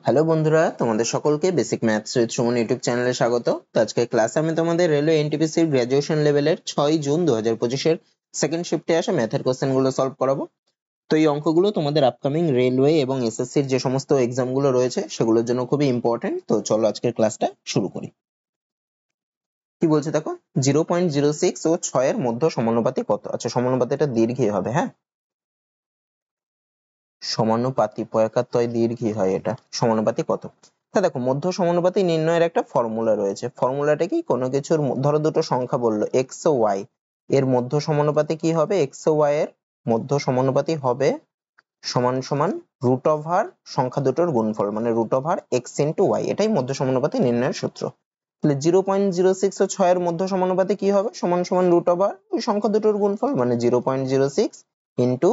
Hello বন্ধুরা, তোমাদের সকলকে basic maths with Suman YouTube চ্যানেলে স্বাগত। তো আজকে ক্লাসে আমি তোমাদের রেলওয়ে এনটিপিসির গ্র্যাজুয়েশন লেভেলের 6 জুন 2025 এর সেকেন্ড শিফটে আসা ম্যাথের কোশ্চেনগুলো সলভ করাবো। তো এই অঙ্কগুলো তোমাদের আপকামিং রেলওয়ে এবং এসএসসির যে সমস্ত এক্সামগুলো রয়েছে সেগুলোর জন্য খুবই ইম্পর্টেন্ট। তো চলো আজকের ক্লাসটা শুরু করি। কি বলছে দেখো, 0.06 ও 6 এর মধ্য সমানুপাতি কত? আচ্ছা, সমানুপাতিটা দীর্ঘই হবে, হ্যাঁ, সমানুপাতি পয়াকার দীর্ঘই হয়, এটা সমানুপাতি কত? তা দেখো, মধ্য সমানুপাতি নির্ণয়ের একটা ফর্মুলা রয়েছে। ফর্মুলাটা কি? কোনো কিছুর ধরো দুটো সংখ্যা বললো এক্স ও ওয়াই, এর মধ্য সমানুপাতি কি হবে? এক্স ও ওয়াই এর মধ্য সমানুপাতি হবে সমান সমান রুট ওভার সংখ্যা দুটোর গুণফল, মানে root over x into y. এটাই মধ্য সমানুপাতি নির্ণয়ের সূত্র। তাহলে 0.06 ও 6 এর মধ্য সমানুপাতি কি হবে? সমান সমান রুট ওভার ওই সংখ্যা দুটোর গুণফল, মানে 0.06 ইন্টু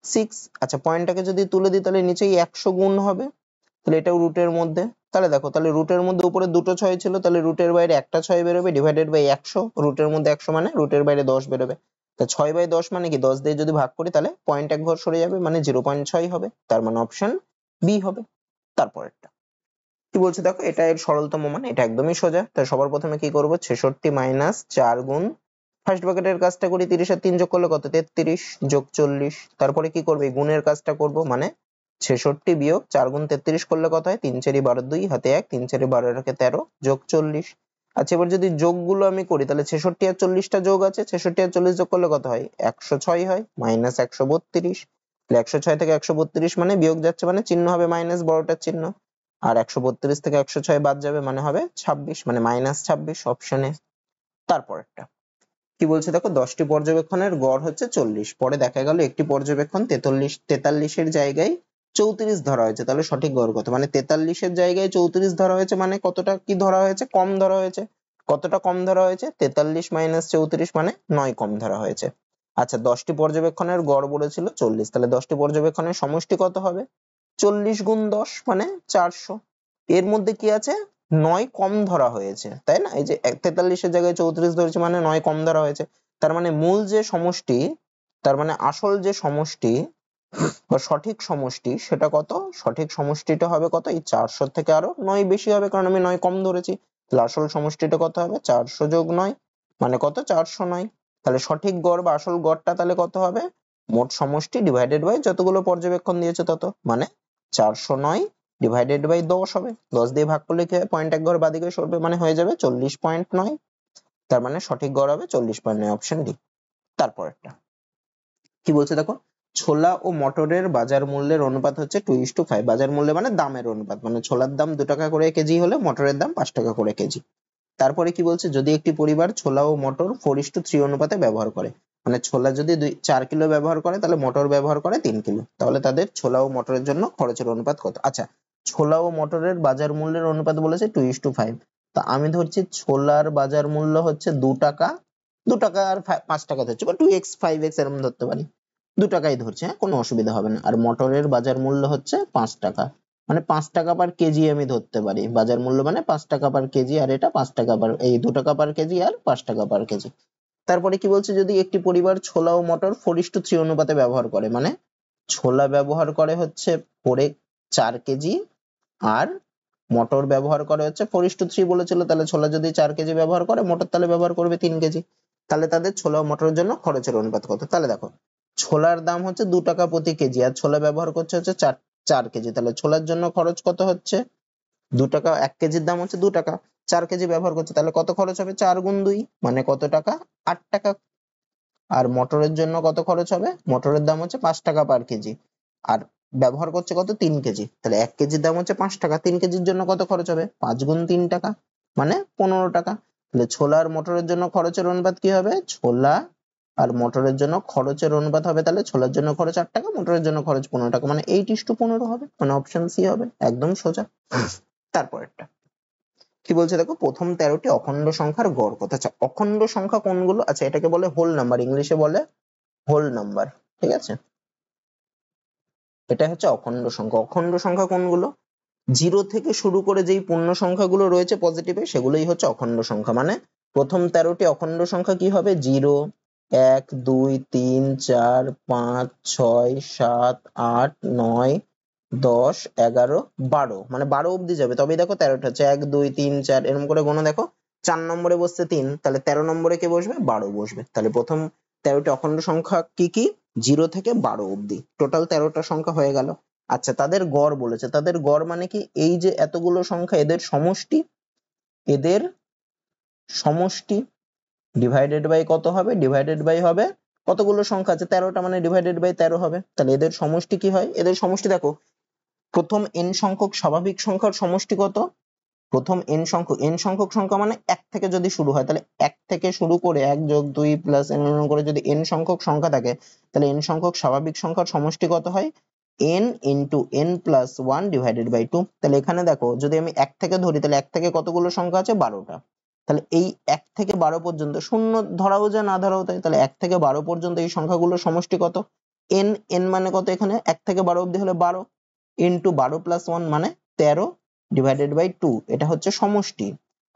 6। আচ্ছা, পয়েন্টটাকে যদি তুলে দিই তাহলে নিচেই 100 গুণ হবে, তাহলে এটাও রুটের মধ্যে। তাহলে দেখো, তাহলে রুটের মধ্যে উপরে দুটো 6 ছিল, তাহলে রুটের বাইরে একটা 6 বেরোবে, ডিভাইডেড বাই 100। রুটের মধ্যে 100 মানে রুটের বাইরে 10 বেরোবে। তা 6/10 মানে কি? 10 দিয়ে যদি ভাগ করি তাহলে পয়েন্ট এক ঘর সরে যাবে, মানে 0.6 হবে। তার মানে অপশন বি হবে। তারপরেরটা কি বলছে দেখো, এটা এর সরলতম মান, এটা একদমই সোজা। তাই সবার প্রথমে কি করব? 66 মাইনাস 4 গুণ ফার্স্ট ব্র্যাকেটের কাজটা করি, 30 আর 3 যোগ করলে কত? 33 যোগ 40। তারপরে কি করবে? গুণের কাজটা করব, মানে 66 বিয়োগ 4 গুণ 33 করলে কত হয়? 3 4 12, 2 হাতে 1, 3 4 12 একে 13 যোগ 40। আচ্ছা, এবার যদি যোগগুলো আমি করি তাহলে 66 আর 40টা যোগ আছে, 66 আর 40 যোগ করলে কত হয়? 106 হয়, মাইনাস 132। 106 থেকে 132 মানে বিয়োগ যাচ্ছে, মানে চিহ্ন হবে মাইনাস, বড়টার চিহ্ন। আর 132 থেকে 106 বাদ যাবে, মানে হবে 26, মানে মাইনাস 26 অপশনে। তারপরেরটা কি বলছে দেখো, 10টি পর্যবেক্ষণের গড় হচ্ছে 40। পরে দেখা গেল একটি পর্যবেক্ষণ 43 এর জায়গায় 34 ধরা হয়েছে, তাহলে সঠিক গড় কত? মানে 43 এর জায়গায় 34 ধরা হয়েছে, মানে কতটা কি ধরা হয়েছে? কম ধরা হয়েছে। কতটা কম ধরা হয়েছে? 43 মাইনাস 34 মানে 9 কম ধরা হয়েছে। আচ্ছা, 10টি পর্যবেক্ষণের গড় বলেছিল 40, তাহলে 10টি পর্যবেক্ষণের সমষ্টি কত হবে? 40 গুণ 10 মানে 400। এর মধ্যে কি আছে? 9 কম ধরা হয়েছে, তাই না? এই যে 43 এর জায়গায় 34 ধরেছে, মানে 9 কম ধরা হয়েছে। তার মানে মূল যে সমষ্টি, তার মানে আসল যে সমষ্টি বা সঠিক সমষ্টি, সেটা কত? সঠিক সমষ্টিটা হবে কত? এই 400 থেকে আরো 9 বেশি হবে, কারণ আমি 9 কম ধরেছি। তাহলে আসল সমষ্টিটা কত হবে? 400 যোগ 9 মানে কত? 409। তাহলে সঠিক গড় বা আসল গড়টা তাহলে কত হবে? মোট সমষ্টি ডিভাইডেড বাই যতগুলো পর্যবেক্ষণ দিয়েছে তত, মানে 409 ডিভাইডেড বাই 10 হবে। 10 দিয়ে ভাগ করলে কি হয়? পয়েন্ট এক ঘর বাদিকে সরবে, মানে হয়ে যাবে 40.9। তার মানে সঠিক গড় হবে 40.9, অপশন ডি। তারপরেরটা কি বলছে দেখো, ছোলা ও মটরের বাজার মূল্যের অনুপাত হচ্ছে 2:5। বাজার মূল্য মানে দামের অনুপাত, মানে ছোলার দাম 2 টাকা করে কেজি হলে মটরের দাম 5 টাকা করে কেজি। তারপরে কি বলছে, যদি একটি পরিবার ছোলা ও মটর 4:3 অনুপাতে ব্যবহার করে, মানে ছোলা যদি 4 কিলো ব্যবহার করে তাহলে মটর ব্যবহার করে 3 কিলো, তাহলে তাদের ছোলা ও মটরের জন্য খরচের অনুপাত কত? আচ্ছা, ছোলা ও মটরের বাজার মূল্যের অনুপাত বলেছে 2:5। তা আমি ধরছি ছোলার বাজার মূল্য হচ্ছে 2 টাকা, 2 টাকা আর 5 টাকা ধরছি, বা 2x 5x এরকম ধরতে পারি। 2 টাকাই ধরছে, হ্যাঁ, কোনো অসুবিধা হবে না। আর মটরের বাজার মূল্য হচ্ছে 5 টাকা, মানে 5 টাকা পার কেজি আমি ধরতে পারি। বাজার মূল্য মানে 5 টাকা পার কেজি, আর এটা 5 টাকা পার, এই 2 টাকা পার কেজি আর 5 টাকা পার কেজি। তারপরে কি বলছে, যদি একটি পরিবার ছোলা ও মটর 4:3 অনুপাতে ব্যবহার করে, মানে ছোলা ব্যবহার করে হচ্ছে 4 কেজি আর মটর ব্যবহার করে হচ্ছে 4:3 বলেছিল, তাহলে ছোলা যদি 4 কেজি ব্যবহার করে, মটর তাহলে ব্যবহার করবে 3 কেজি। তাহলে তাদের ছোলা ও মটরের জন্য খরচের অনুপাত কত? তাহলে দেখো, ছোলার দাম হচ্ছে 2 টাকা প্রতি কেজি, আর ছোলা ব্যবহার করছে হচ্ছে 4 কেজি, তাহলে ছোলার জন্য খরচ কত হচ্ছে? 2 টাকা। 1 কেজির দাম হচ্ছে 2 টাকা, 4 কেজি ব্যবহার করছে, তাহলে কত খরচ হবে? 4 গুণ 2 মানে কত টাকা? 8 টাকা। আর মটরের জন্য কত খরচ হবে? মটরের দাম হচ্ছে 5 টাকা পার কেজি, আর ব্যবহার করছে কত? 3 কেজি, তাহলে 1 কেজির দাম হচ্ছে 5 টাকা, 3 কেজির জন্য কত খরচ হবে? 5 গুণ 3 টাকা মানে 15 টাকা। তাহলে ছোলা আর মটরের জন্য খরচের অনুপাত কি হবে? ছোলা আর মটরের জন্য খরচের অনুপাত হবে, তাহলে ছোলার জন্য খরচ 8 টাকা, মটরের জন্য খরচ 15 টাকা, মানে 8:15 হবে, মানে অপশন সি হবে, একদম সোজা। তারপরেরটা কি বলছে দেখো, প্রথম 13টি অখণ্ড সংখ্যার গড় কত? আচ্ছা, অখণ্ড সংখ্যা কোনগুলো? আচ্ছা, এটাকে বলে হোল নাম্বার, ইংলিশে বলে হোল নাম্বার, ঠিক আছে? এটা হচ্ছে অখণ্ড সংখ্যা। অখণ্ড সংখ্যা কোনগুলো? 0 থেকে শুরু করে যেই পূর্ণ সংখ্যাগুলো রয়েছে পজিটিভে, সেগুলোই হচ্ছে অখণ্ড সংখ্যা। মানে প্রথম 13টি অখণ্ড সংখ্যা কি হবে? 0, 1, 2, 3, 4, 5, 6, 7, 8, 9, 10 11 12 মানে 12 অবধি যাবে, তবেই দেখো 13টা হচ্ছে 1 2 3 4 এরকম করে গোনো দেখো। 4 নম্বরে বসছে 3, তাহলে 13 নম্বরে কে বসবে? 12 বসবে। তাহলে প্রথম 13টি অখণ্ড সংখ্যা কি কি? 0 থেকে 12 অবধি, টোটাল 13টা সংখ্যা হয়ে গেল। আচ্ছা, তাদের গড় বলেছে, তাদের গড় মানে কি? এই যে এতগুলো সংখ্যা এদের সমষ্টি, এদের সমষ্টি ডিভাইডেড বাই কত হবে? ডিভাইডেড বাই হবে কতগুলো সংখ্যা আছে? 13টা, মানে ডিভাইডেড বাই 13 হবে। তাহলে এদের সমষ্টি কি হয়? এদের সমষ্টি দেখো, প্রথম n সংখ্যক স্বাভাবিক সংখ্যার সমষ্টি কত? প্রথম n সংখ্যক সংখ্যা মানে 1 থেকে যদি শুরু হয়, তাহলে 1 থেকে শুরু করে 1 যোগ 2 প্লাস n করে যদি n সংখ্যক সংখ্যা থাকে, তাহলে n সংখ্যক স্বাভাবিক সংখ্যার সমষ্টি কত হয়? n into n plus 1 divided by 2। তাহলে এখানে দেখো, যদি আমি 1 থেকে ধরি, তাহলে 1 থেকে কতগুলো সংখ্যা আছে? 12টা। তাহলে এই 1 থেকে 12 পর্যন্ত, শূন্য ধরাও যায় না ধরাও তাই, তাহলে 1 থেকে 12 পর্যন্ত এই সংখ্যাগুলোর সমষ্টি কত? n মানে কত? এখানে 1 থেকে 12 অবধি হলে 12 ইন্টু 12 প্লাস 1 মানে 13 ডিভাইডেড বাই 2, এটা হচ্ছে সমষ্টি।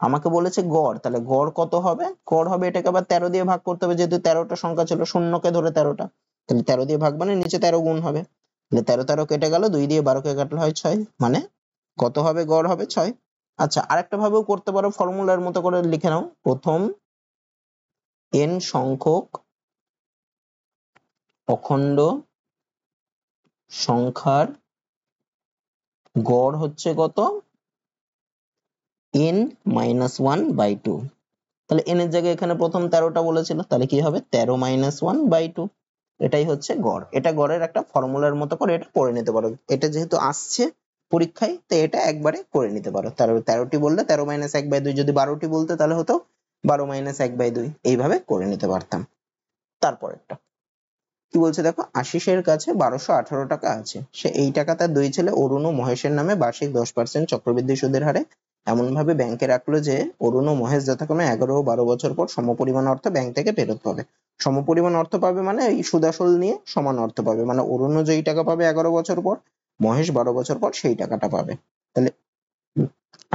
আমাকে বলেছে গড়, তাহলে গড় কত হবে? গড় হবে, এটাকে আবার 13 দিয়ে ভাগ করতে হবে, যেহেতু 13টা সংখ্যা ছিল, শূন্যকে ধরে 13টা, তাহলে 13 দিয়ে ভাগ মানে নিচে 13 গুণ হবে, তাহলে 13 13 কেটে গেল, 2 দিয়ে 12 কে কাটলে হয় 6, মানে কত হবে? গড় হবে 6। আচ্ছা, আরেকটা ভাবেও করতে পারো, ফর্মুলার মতো করে লিখে নাও, প্রথম n সংখ্যক অখণ্ড সংখ্যার গড় হচ্ছে কত? n minus 1/2। তাহলে n এর জায়গায় এখানে প্রথম 13টা বলেছিল, তাহলে কি হবে? 13 মাইনাস 1/2, এটাই হচ্ছে গড়। এটা গড়ের একটা ফর্মুলার মতো করে এটা করে নিতে পারো, এটা যেহেতু আসছে পরীক্ষায়, তো এটা একবারে করে নিতে পারো। 13টি বললে 13 মাইনাস 1/2, যদি 12টি বলতে তাহলে হতো 12 মাইনাস 1/2, এইভাবে করে নিতে পারতাম। তারপরেরটা কি বলছে দেখো, আশিসের কাছে 1218 টাকা আছে, সে এই টাকা তার দুই ছেলে অরুণ ও মহেশের নামে বার্ষিক 10% চক্রবৃদ্ধি সুদের হারে এমন ভাবে ব্যাংকে রাখলো যে অরুণ ও মহেশ যথাক্রমে 11 ও 12 বছর পর সমপরিমাণ অর্থ ব্যাংক থেকে ফেরত পাবে। সমপরিমাণ অর্থ পাবে মানে এই সুদ আসল নিয়ে সমান অর্থ পাবে, মানে অরুণও যেই টাকা পাবে 11 বছর পর, মহেশ 12 বছর পর সেই টাকাটা পাবে। তাহলে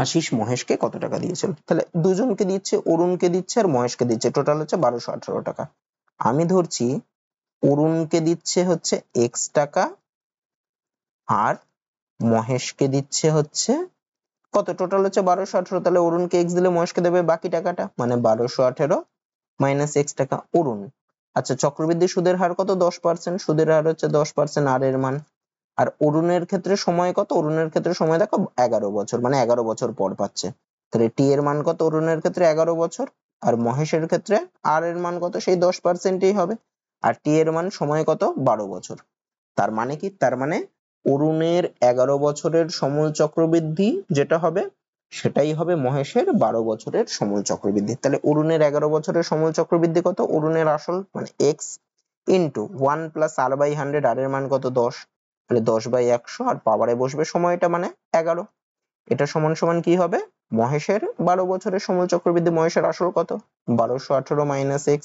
আশিস মহেশকে কত টাকা দিয়েছিল? তাহলে দুজনকে দিচ্ছে, অরুণকে দিচ্ছে আর মহেশকে দিচ্ছে, টোটাল হচ্ছে 1218 টাকা। আমি ধরছি অরুণকে দিচ্ছে হচ্ছে x টাকা আর মহেশকে দিচ্ছে হচ্ছে কত? টোটাল হচ্ছে 1218। তাহলে অরুণকে x দিলে মহেশকে দেবে বাকি টাকাটা, মানে 1218 মাইনাস x টাকা অরুণ। আচ্ছা, চক্রবৃদ্ধি সুদের হার কত? 10%, সুদের হার হচ্ছে 10% আর এর মান। আর অরুণের ক্ষেত্রে সময় কত? অরুণের ক্ষেত্রে সময় দেখো 11 বছর, মানে 11 বছর পর পাচ্ছে। তাহলে টি এর মান কত? অরুণের ক্ষেত্রে 11 বছর, আর মহেশের ক্ষেত্রে আর এর মান কত? সেই 10%ই হবে। আর টি এর মান সময় কত? 12 বছর। তার মানে কি? তার মানে অরুণের 11 বছরের সমূল চক্রবৃদ্ধি যেটা হবে, সেটাই হবে মহেশের 12 বছরের সমূল চক্রবৃদ্ধি। তাহলে অরুণের 11 বছরের সমূল চক্রবৃদ্ধি কত? অরুণের আসল মানে x into 1 plus r by 100, আর এর মান কত? 10, তাহলে 10/100, আর পাওয়ারে বসবে সময়টা মানে 11। এটা সমান সমান কি হবে? মহেশের 12 বছরের সমূল চক্রবৃদ্ধি, মহেশের আসল কত? 1218 minus x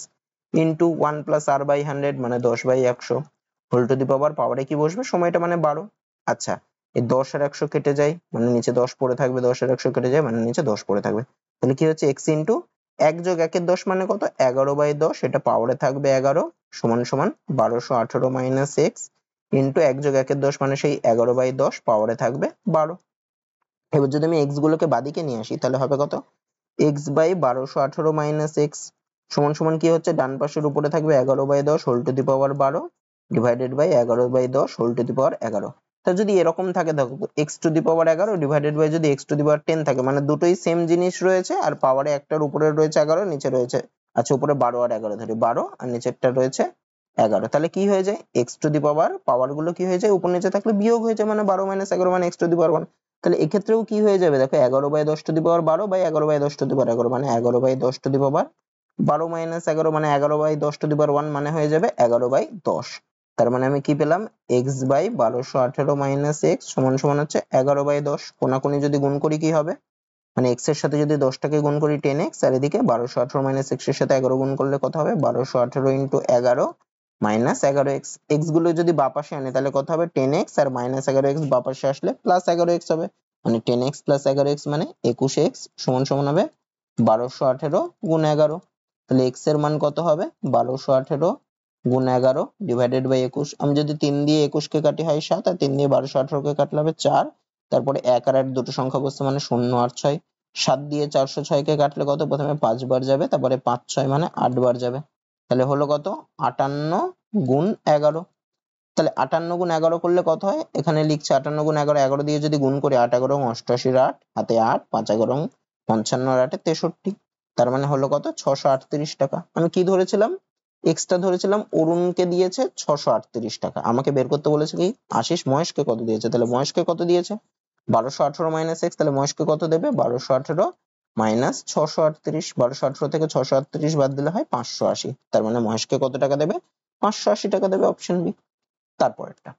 into 1 plus r by 100 মানে 10/100, হোল টু দি পাওয়ার, পাওয়ারে কি বসবে? সময়টা মানে 12। আচ্ছা, এই 10 আর 100 কেটে যায়, মানে নিচে 10 পড়ে থাকবে, 10 আর 100 কেটে যায় মানে নিচে 10 পড়ে থাকবে। তাহলে কি হচ্ছে? x ইন্টু 1 যোগ 1 এর 10 মানে কত? 11/10, এটা পাওয়ারে থাকবে 11 সমান সমান 1218 মাইনাস x ইন্টু 1 যোগ 1 এর 10 মানে সেই 11/10, পাওয়ারে থাকবে 12। এবার যদি আমি x গুলোকে বাদিকে নিয়ে আসি, তাহলে হবে কত? x বাই 1218 মাইনাস x সমান সমান কি হচ্ছে? ডান পাশের উপরে থাকবে 11/10 whole to the power 12 divided by 11/10 whole to the power 11। তা যদি এরকম থাকে, দেখো x to the power 11 divided by যদি x টু দি পাওয়ার 10 থাকে, মানে দুটোই সেম জিনিস রয়েছে, আর পাওয়ারে একটার উপরে রয়েছে 11, নিচে রয়েছে, আচ্ছা উপরে 12 আর 11 ধরি, 12 আর নিচেরটা রয়েছে 11, তাহলে কি হয়ে যায়? x টু দি পাওয়ার, পাওয়ার গুলো কি হয়ে যায়? উপর নিচে থাকলে বিয়োগ হয়ে যায়, মানে 12 মাইনাস 11 মানে x টু দি পাওয়ার 1। তাহলে এক্ষেত্রেও কি হয়ে যাবে? দেখো 11/10 to the power 12 by 11/10 to the power 11, মানে 11/10 টু দি পাওয়ার 12 মাইনাস 11 মানে 11/10 টু দি পাওয়ার 1, মানে হয়ে যাবে 11/10। তার মানে আমি কি পেলাম? x বাই 1218 মাইনাস x সমান সমান হচ্ছে 11/10। কোনাকুনি যদি গুণ করি কি হবে? মানে x এর সাথে যদি 10 টাকে গুণ করি 10x, আর এদিকে 1218 মাইনাস x এর সাথে 11 গুণ করলে কত হবে? 1218 ইন্টু 11 মাইনাস 11x। x গুলো যদি বাপাশে আনে তাহলে কত হবে? 10x, আর মাইনাস 11x বাপাশে আসলে প্লাস 11x হবে, মানে 10x প্লাস 11x মানে 21x সমান সমান হবে 1218 গুণ 11। তাহলে x এর মান কত হবে? 1218 গুণ 11 ডিভাইডেড বাই 21। আমি যদি 3 দিয়ে 21 কে কাটি হয় 7, আর 3 দিয়ে 1218 কে কাটলে হবে 4। তারপরে 1 আর 8 দুটো সংখ্যা বসছে মানে 0 আর 6। 7 দিয়ে 406 কে কাটলে কত? প্রথমে 5 বার যাবে, তারপরে 5 6 মানে 8 বার যাবে। তাহলে হলো কত? 58 গুণ 11। তাহলে 58 গুণ 11 করলে কত হয়? এখানে লিখছে 58 গুণ 11, 11 দিয়ে যদি গুণ করি 8 11 88 8, হাতে 8, 5 11 55 আর 8 63। তার মানে হলো কত? 638 টাকা। আমি কি ধরেছিলাম? এক্সট্রা ধরেছিলাম, অরুণকে দিয়েছে 638 টাকা। আমাকে বের করতে বলেছে কি? আশিস মহেশকে কত দিয়েছে? তাহলে মহেশকে কত দিয়েছে? 1218 মাইনাস এক্স। তাহলে মহেশকে কত দেবে? 1218 মাইনাস 638। 1218 থেকে 638 বাদ দিলে হয় 580। তার মানে মহেশকে কত টাকা দেবে? 580 টাকা দেবে, অপশন বি। তারপরেরটা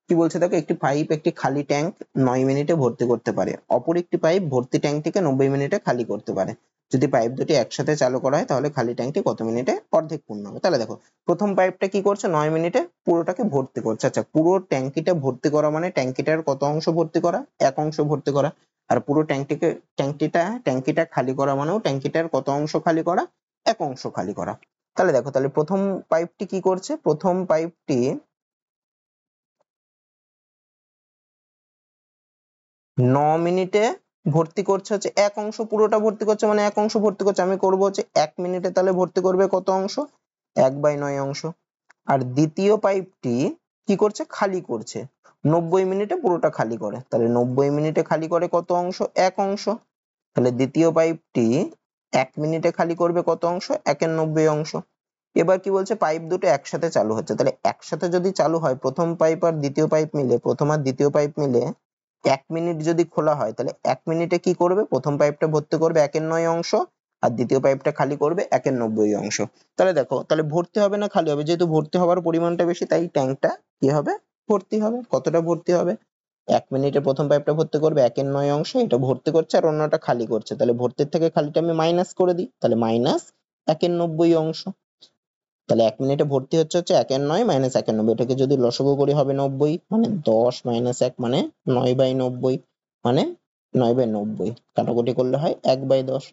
কি বলছে দেখো, একটি পাইপ একটি খালি ট্যাঙ্ক 9 মিনিটে ভর্তি করতে পারে, অপর একটি পাইপ ভর্তি ট্যাঙ্কটিকে 90 মিনিটে খালি করতে পারে। যদি পাইপ দুটি একসাথে চালু করা হয় তাহলে খালি ট্যাঙ্কটি কত মিনিটে অর্ধেক পূর্ণ হবে? তাহলে দেখো, প্রথম পাইপটা কি করছে? 9 মিনিটে পুরোটাকে ভর্তি করছে। আচ্ছা, পুরো ট্যাঙ্কিটা ভর্তি করা মানে ট্যাঙ্কিটার কত অংশ ভর্তি করা? এক অংশ ভর্তি করা। আর পুরো ট্যাঙ্কিটা খালি করা মানেও ট্যাঙ্কিটার কত অংশ খালি করা? এক অংশ খালি করা। তাহলে দেখো, তাহলে প্রথম পাইপটি কি করছে? প্রথম পাইপটি 9 মিনিটে ভর্তি করছে হচ্ছে এক অংশ, পুরোটা ভর্তি করছে মানে এক অংশ ভর্তি করছে। আমি করব হচ্ছে 1 মিনিটে, তাহলে ভর্তি করবে কত অংশ? 1/9 অংশ। আর দ্বিতীয় পাইপটি কি করছে? খালি করছে 90 মিনিটে পুরোটা খালি করে। তাহলে 90 মিনিটে খালি করে কত অংশ? এক অংশ। তাহলে দ্বিতীয় পাইপটি 1 মিনিটে খালি করবে কত অংশ? 1/90 অংশ। এবার কি বলছে? পাইপ দুটো একসাথে চালু হচ্ছে। তাহলে একসাথে যদি চালু হয়, প্রথম পাইপ আর দ্বিতীয় পাইপ মিলে, প্রথম আর দ্বিতীয় পাইপ মিলে 1 মিনিট যদি খোলা হয়, তাহলে 1 মিনিটে কি করবে? প্রথম পাইপটা ভর্তি করবে 1/9 অংশ, আর দ্বিতীয় পাইপটা খালি করবে 1/90 অংশ। তাহলে দেখো, তাহলে ভর্তি হবে না খালি হবে? যেহেতু ভর্তি হওয়ার পরিমাণটা বেশি, তাই ট্যাঙ্কটা কি হবে? ভর্তি হবে। কতটা ভর্তি হবে? 1 মিনিটে প্রথম পাইপটা ভর্তি করবে 1/9 অংশ, এটা ভর্তি করছে আর অন্যটা খালি করছে। তাহলে ভর্তির থেকে খালিটা আমি মাইনাস করে দিই, তাহলে মাইনাস 1/90 অংশ। তাহলে 1 মিনিটে ভর্তি হচ্ছে 1/9 মাইনাস 1/90। এটাকে যদি লসাগু করি হবে 90, মানে 10 মাইনাস 1 মানে 9/90, মানে 9/90। কাটাকুটি করলে হয় 1/10।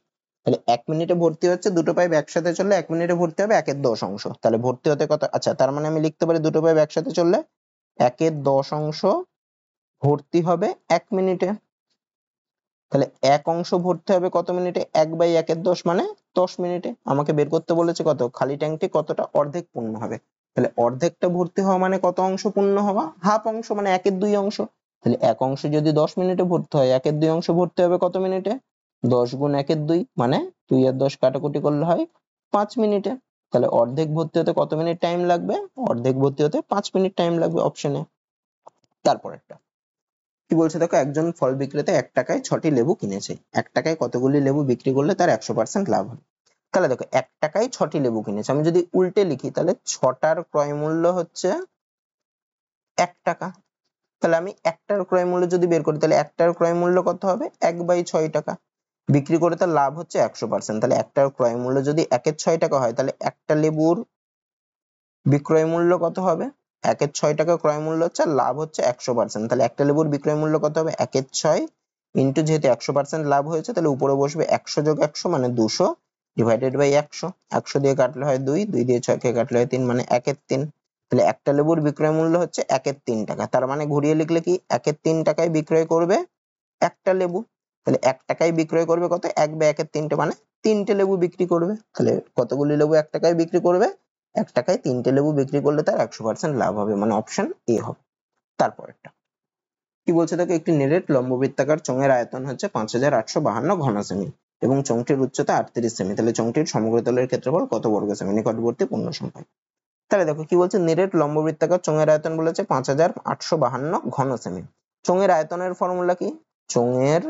তাহলে 1 মিনিটে ভর্তি হচ্ছে, দুটো পাইপ একসাথে চললে 1 মিনিটে ভর্তি হবে 1/10 অংশ। তাহলে ভর্তি হতে কত? আচ্ছা, তার মানে আমি লিখতে পারি দুটো পাইপ একসাথে চললে 1/10 অংশ ভর্তি হবে 1 মিনিটে। তাহলে এক অংশ ভর্তি হবে কত মিনিটে? 1/1/10 মানে 10 মিনিটে। আমাকে বের করতে বলেছে কত? খালি ট্যাঙ্কটি কতটা অর্ধেক পূর্ণ হবে। তাহলে অর্ধেকটা ভর্তি হওয়া মানে কত অংশ পূর্ণ হওয়া? হাফ অংশ, মানে 1/2 অংশ। তাহলে এক অংশ যদি 10 মিনিটে ভর্তি হয়, 1/2 অংশ ভর্তি হবে কত মিনিটে? 10 গুণ 1/2 মানে 2 আর 10 কাটাকুটি করলে হয় 5 মিনিটে। তাহলে অর্ধেক ভর্তি হতে কত মিনিট টাইম লাগবে? অর্ধেক ভর্তি হতে 5 মিনিট টাইম লাগবে, অপশনে। তারপরেরটা কি বলছে দেখো, একজন ফল বিক্রেতা 1 টাকায় 6টি লেবু কিনেছে। 1 টাকায় কতগুলি লেবু বিক্রি করলে তার 100% লাভ হবে? তাহলে দেখো, 1 টাকায় 6টি লেবু কিনেছে। আমি যদি উল্টে লিখি, তাহলে 6টার ক্রয় মূল্য হচ্ছে 1 টাকা। তাহলে আমি একটার ক্রয় মূল্য যদি বের করি, তাহলে একটার ক্রয় মূল্য কত হবে? 1/6 টাকা। বিক্রি করে তার লাভ হচ্ছে 100%। তাহলে একটার ক্রয় মূল্য যদি 1/6 টাকা হয়, তাহলে একটা লেবুর বিক্রয় মূল্য কত হবে? 1/6 টাকা ক্রয় মূল্য হচ্ছে, লাভ হচ্ছে 100%। তাহলে একটা লেবুর বিক্রয় মূল্য কত হবে? 1/6 ইন্টু, যেহেতু 100% লাভ হয়েছে, তাহলে উপরে বসবে 100 যোগ 100 মানে 200 ডিভাইডেড বাই 100। 100 দিয়ে কাটলে হয় 2, 2 দিয়ে 6 কে কাটলে হয় 3 মানে 1/3। তাহলে একটা লেবুর বিক্রয় মূল্য হচ্ছে 1/3 টাকা। তার মানে ঘুরিয়ে লিখলে কি? 1/3 টাকায় বিক্রয় করবে একটা লেবু। তাহলে 1 টাকায় বিক্রয় করবে কত? 1/1/3 মানে 3টে লেবু বিক্রি করবে। তাহলে কতগুলি লেবু 1 টাকায় বিক্রি করবে? 1 টাকায় 3টে লেবু বিক্রি করলে তার 100% লাভ হবে, মানে অপশন এ হবে। তারপরেরটা কি বলছে দেখো, একটি নিরেট লম্ববৃত্তাকার চোঙের আয়তন হচ্ছে 5852 ঘন সেমি এবং চোঙটির উচ্চতা 38 সেমি। তাহলে চোঙটির সমগ্রতলের ক্ষেত্রফল কত বর্গ সেমি? নিকটবর্তী পূর্ণ সংখ্যা। তাহলে দেখো কি বলছে, নিরেট লম্ববৃত্তাকার চোঙের আয়তন বলেছে 5852 ঘন সেমি। চোঙের আয়তনের ফর্মুলা কি? চোঙের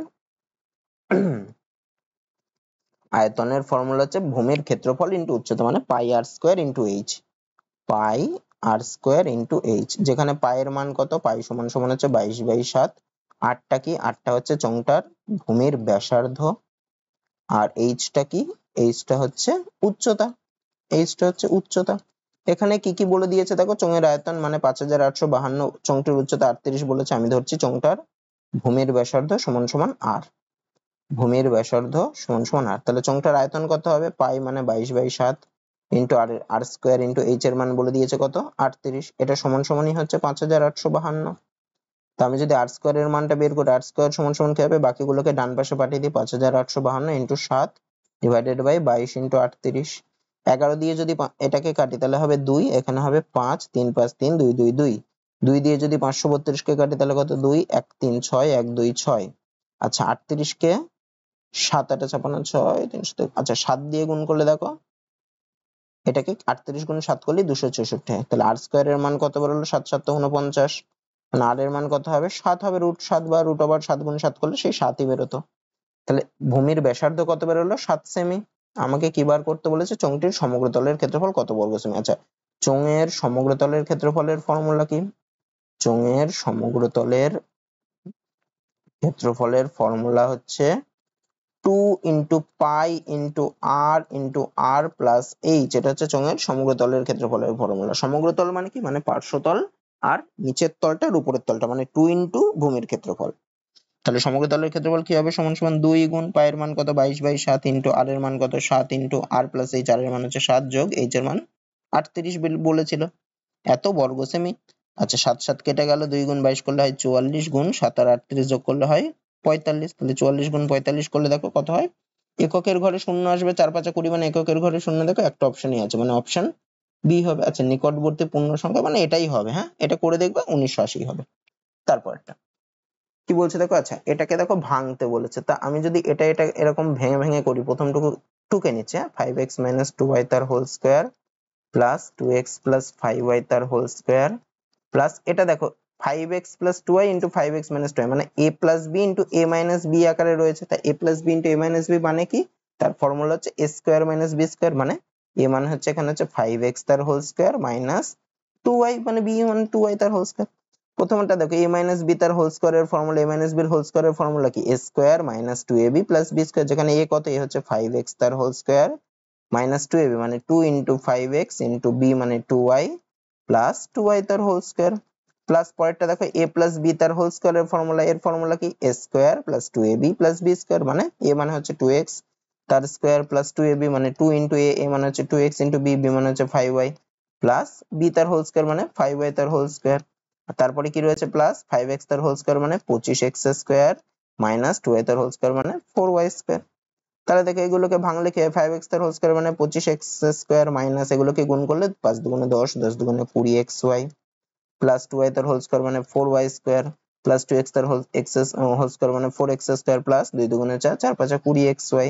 আয়তনের ফর্মুলা হচ্ছে ভূমির ক্ষেত্রফল ইন্টু উচ্চতা, মানে পাই আর স্কোয়ার ইন্টু এইচ। পাই আর স্কোয়ার ইন্টু এইচ, যেখানে পাই এর মান কত? পাই সমান সমান হচ্ছে 22/7। আটটা কি? আটটা হচ্ছে চোঙটার ভূমির ব্যাসার্ধ। আর এইচটা কি? এইচটা হচ্ছে উচ্চতা। এইচটা হচ্ছে উচ্চতা। এখানে কি কি বলে দিয়েছে দেখো, চোঙের আয়তন মানে 5852, চোঙটির উচ্চতা 38 বলেছে। আমি ধরছি চোঙটার ভূমির ব্যাসার্ধ সমান সমান আর, ভূমির ব্যাসার্ধ সমান সমান আর। তাহলে চোঙটার আয়তন কত হবে? পাই মানে 22/7 ইন্টু আর স্কোয়ার ইন্টু এইচ এর মান বলে দিয়েছে কত 38, এটা সমান সমানই হচ্ছে 5852। তো আমি যদি আর স্কোয়ার এর মানটা বের করি, আর স্কোয়ার সমান সমান কি হবে, বাকিগুলোকে ডান পাশে পাঠিয়ে দিই, 5852 ইন্টু 7 ডিভাইডেড বাই 22 ইন্টু 38। 11 দিয়ে যদি এটাকে কাটি তাহলে হবে 2, এখানে হবে 5, 3 5 3 2 2 2, 2 দিয়ে যদি 532 কে কাটি তাহলে কত, 2 1 3 6 1 2 6। আচ্ছা 38 কে 7 8 56 6 300, আচ্ছা 7 দিয়ে গুণ করলে দেখো, এটাকে 38 গুণ 7 করলে 264 হয়। তাহলে আর স্কোয়ার এর মান কত বেরোলো, 7 7 49, মানে আর এর মান কত হবে, 7 হবে, √7 বা √7 গুণ 7 করলে সেই 7ই বেরোতো। তাহলে ভূমির ব্যাসার্ধ কত বেরোলো, 7 সেমি। আমাকে কি বার করতে বলেছে, চোঙটির সমগ্র তলের ক্ষেত্রফল কত বর্গ সেমি। আচ্ছা চোঙের সমগ্র তলের ক্ষেত্রফলের ফর্মুলা কি, চোঙের সমগ্র তলের ক্ষেত্রফলের ফর্মুলা হচ্ছে 2 ইন্টু পাই ইন্টু আর প্লাস এইচ, এটা হচ্ছে চোঙের সমগ্র তলের ক্ষেত্রফলের ফর্মুলা। সমগ্র তল মানে কি, মানে পার্শ্বতল আর নিচের তলটা আর উপরের তলটা, মানে 2 ইন্টু ভূমির ক্ষেত্রফল। তাহলে সমগ্র তলের ক্ষেত্রফল কি হবে, সমান সমান 2 গুণ পায়ের মান কত 22/7 ইন্টু আর এর মান কত 7 ইন্টু আর প্লাস এইচ, আর এর মান হচ্ছে 7 যোগ এইচ এর মান 38 বলেছিল, এত বর্গ সেমি। আচ্ছা 7 7 কেটে গেল, 2 গুণ 22 করলে হয় 44, গুণ 7 আর 38 যোগ করলে হয় 45। তাহলে 44 গুণ 45 করলে দেখো কত হয়, এককের ঘরে শূন্য আসবে, 4 5 20, মানে এককের ঘরে শূন্য দেখো একটা অপশনই আছে, মানে অপশন বি হবে। আচ্ছা নিকটবর্তী পূর্ণ সংখ্যা মানে এটাই হবে, হ্যাঁ এটা করে দেখবে 1980 হবে। তারপরটা কি বলছে দেখো, আচ্ছা এটাকে দেখো ভাঙতে বলেছে, তা আমি যদি এটা এটা এরকম ভেঙে ভেঙে করি, প্রথমটুকু 2 কে নিচ্ছে, 5x - 2y তার whole square plus 2x + 5y তার হোল স্কয়ার প্লাস এটা দেখো 5x + 2y into 5x - 2y, মানে a + b into a - b আকারে রয়েছে। তা a + b into a - b মানে কি, তার ফর্মুলা হচ্ছে a স্কয়ার - b স্কয়ার, মানে a মানে হচ্ছে এখানে হচ্ছে 5x তার হোল স্কয়ার মাইনাস 2y, মানে b মানে 2y তার হোল স্কয়ার। প্রথমটা দেখো a - b তার হোল স্কয়ারের ফর্মুলা, a - b এর হোল স্কয়ারের ফর্মুলা কি, a square - 2ab + b square, যেখানে a কত, a হচ্ছে 5x তার হোল স্কয়ার মাইনাস 2ab মানে 2 ইন্টু 5x ইন্টু b মানে 2y প্লাস 2y তার হোল স্কয়ার, প্লাস পরেরটা দেখো a প্লাস b তার হোল স্কয়ারের ফর্মুলা, এর ফর্মুলা কি a square plus 2ab plus b square, মানে a মানে হচ্ছে 2x তার স্কয়ার প্লাস 2ab মানে 2 ইন্টু a মানে হচ্ছে 2x ইন্টু b, b মানে হচ্ছে 5y প্লাস b তার হোল স্কয়ার মানে 5y তার হোল স্কয়ার। তারপরে কি রয়েছে, প্লাস 5x তার হোল স্কয়ার মানে 25x স্কয়ার মাইনাস 2y তার হোল স্কয়ার মানে 4y স্কয়ার। তাহলে দেখো এগুলোকে ভাঙলে কি হয়, 5x তার হোল স্কয়ার মানে 25x স্কয়ার মাইনাস এগুলোকে গুণ করলে 5 দুগুণে 10, 10 দুগুণে 20xy প্লাস 2y তার হোল স্কয়ার মানে 4y স্কয়ার প্লাস 2x তার হোল স্কয়ার মানে 4x স্কয়ার প্লাস 2 দুগুণে 4, 4 5 20xy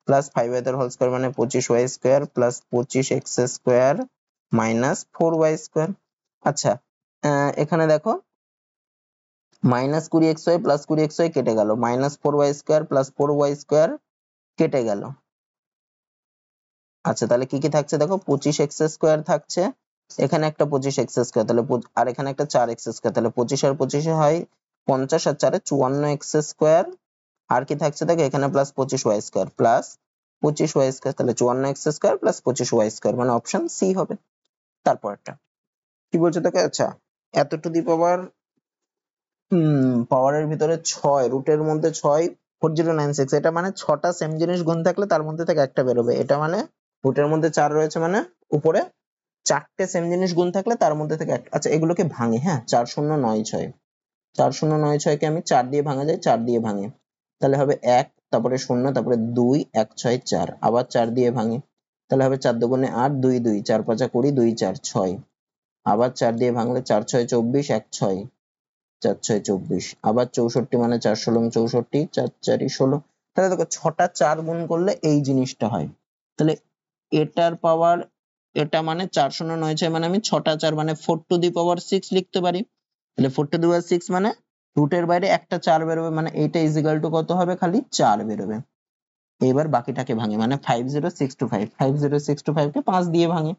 প্লাস 5y তার হোল স্কয়ার মানে 25y square plus 25x square minus 4y square. আচ্ছা এখানে দেখো মাইনাস 20xy প্লাস 20xy কেটে গেল, minus 4y square plus 4y square কেটে গেল। আচ্ছা তাহলে কি কি থাকছে দেখো, 25x স্কয়ার থাকছে, এখানে একটা 25x স্কয়ার, তাহলে আর এখানে একটা 4x স্কয়ার, তাহলে 25 আর 25 হয় 50 আর 4 54x স্কয়ার। আর কি থাকছে দেখো, এখানে plus 25y square plus 25y square, তাহলে 54x square plus 25y square, মানে অপশন সি হবে। তারপরটা কি বলছে দেখো, আচ্ছা এত টু দি পাওয়ার পাওয়ারের ভিতরে 6, রুটের মধ্যে 6 4096, এটা মানে 6টা সেম জিনিস গুণ থাকলে তার মধ্যে থেকে একটা বেরোবে, এটা মানে রুটের মধ্যে 4 রয়েছে মানে উপরে 4টে সেম জিনিস গুণ থাকলে তার মধ্যে থেকে একটা। আচ্ছা এগুলোকে ভাঙে, হ্যাঁ 4096, 4096 কে আমি 4 দিয়ে ভাঙা যায়, 4 দিয়ে ভাঙে তাহলে হবে 1, তারপরে 0, তারপরে 2 1 6 4, আবার 4 দিয়ে ভাঙে তাহলে হবে 4 দুগুণে 8 2 2 4 5 20 2 4 6, আবার 4 দিয়ে ভাঙলে 4 6 24 1 6 4 6 24, আবার 64 মানে 4 16 64 4 4 16। তাহলে দেখো 6টা 4 গুণ করলে এই জিনিসটা হয়, তাহলে এটার পাওয়ার এটা মানে 4096, মানে আমি 6টা 4 মানে 4 টু দি পাওয়ার 6 লিখতে পারি। তাহলে 4 টু দি পাওয়ার 6 মানে রুটের বাইরে একটা 4 বেরোবে, মানে এইটা ইজ ইকুয়াল টু কত হবে, খালি 4 বেরোবে। এবার বাকিটাকে ভাঙে, মানে 50625, 50625 কে 5 দিয়ে ভাঙে,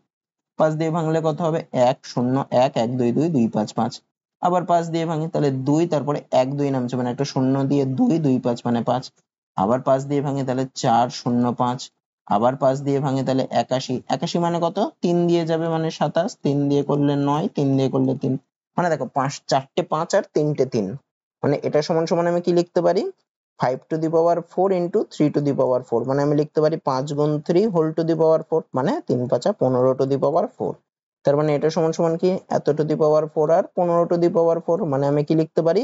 5 দিয়ে ভাঙলে কত হবে 1 0 1 1 2 2 2 5 5, আবার 5 দিয়ে ভাঙি তাহলে 2, তারপরে 1 2 নামছে মানে একটা 0 দিয়ে 2 2 5 মানে 5, আবার 5 দিয়ে ভাঙি তাহলে 4 0 5, আবার 5 দিয়ে ভাঙি তাহলে 81, 81 মানে কত 3 দিয়ে যাবে মানে 27, 3 দিয়ে করলে 9, 3 দিয়ে করলে 3, মানে দেখো 5 4টে 5 আর 3টে 3, মানে এটা সমান সমান আমি কি লিখতে পারি 5 to the power 4 into 3 to the power 4, মানে আমি লিখতে পারি 5 গুণ 3 হোল টু দি পাওয়ার 4, মানে 3 5 15 টু দি পাওয়ার 4। তার মানে এটা সমান সমান কি, এত two the power 4 R 15 two the power 4, মানে আমি কি লিখতে পারি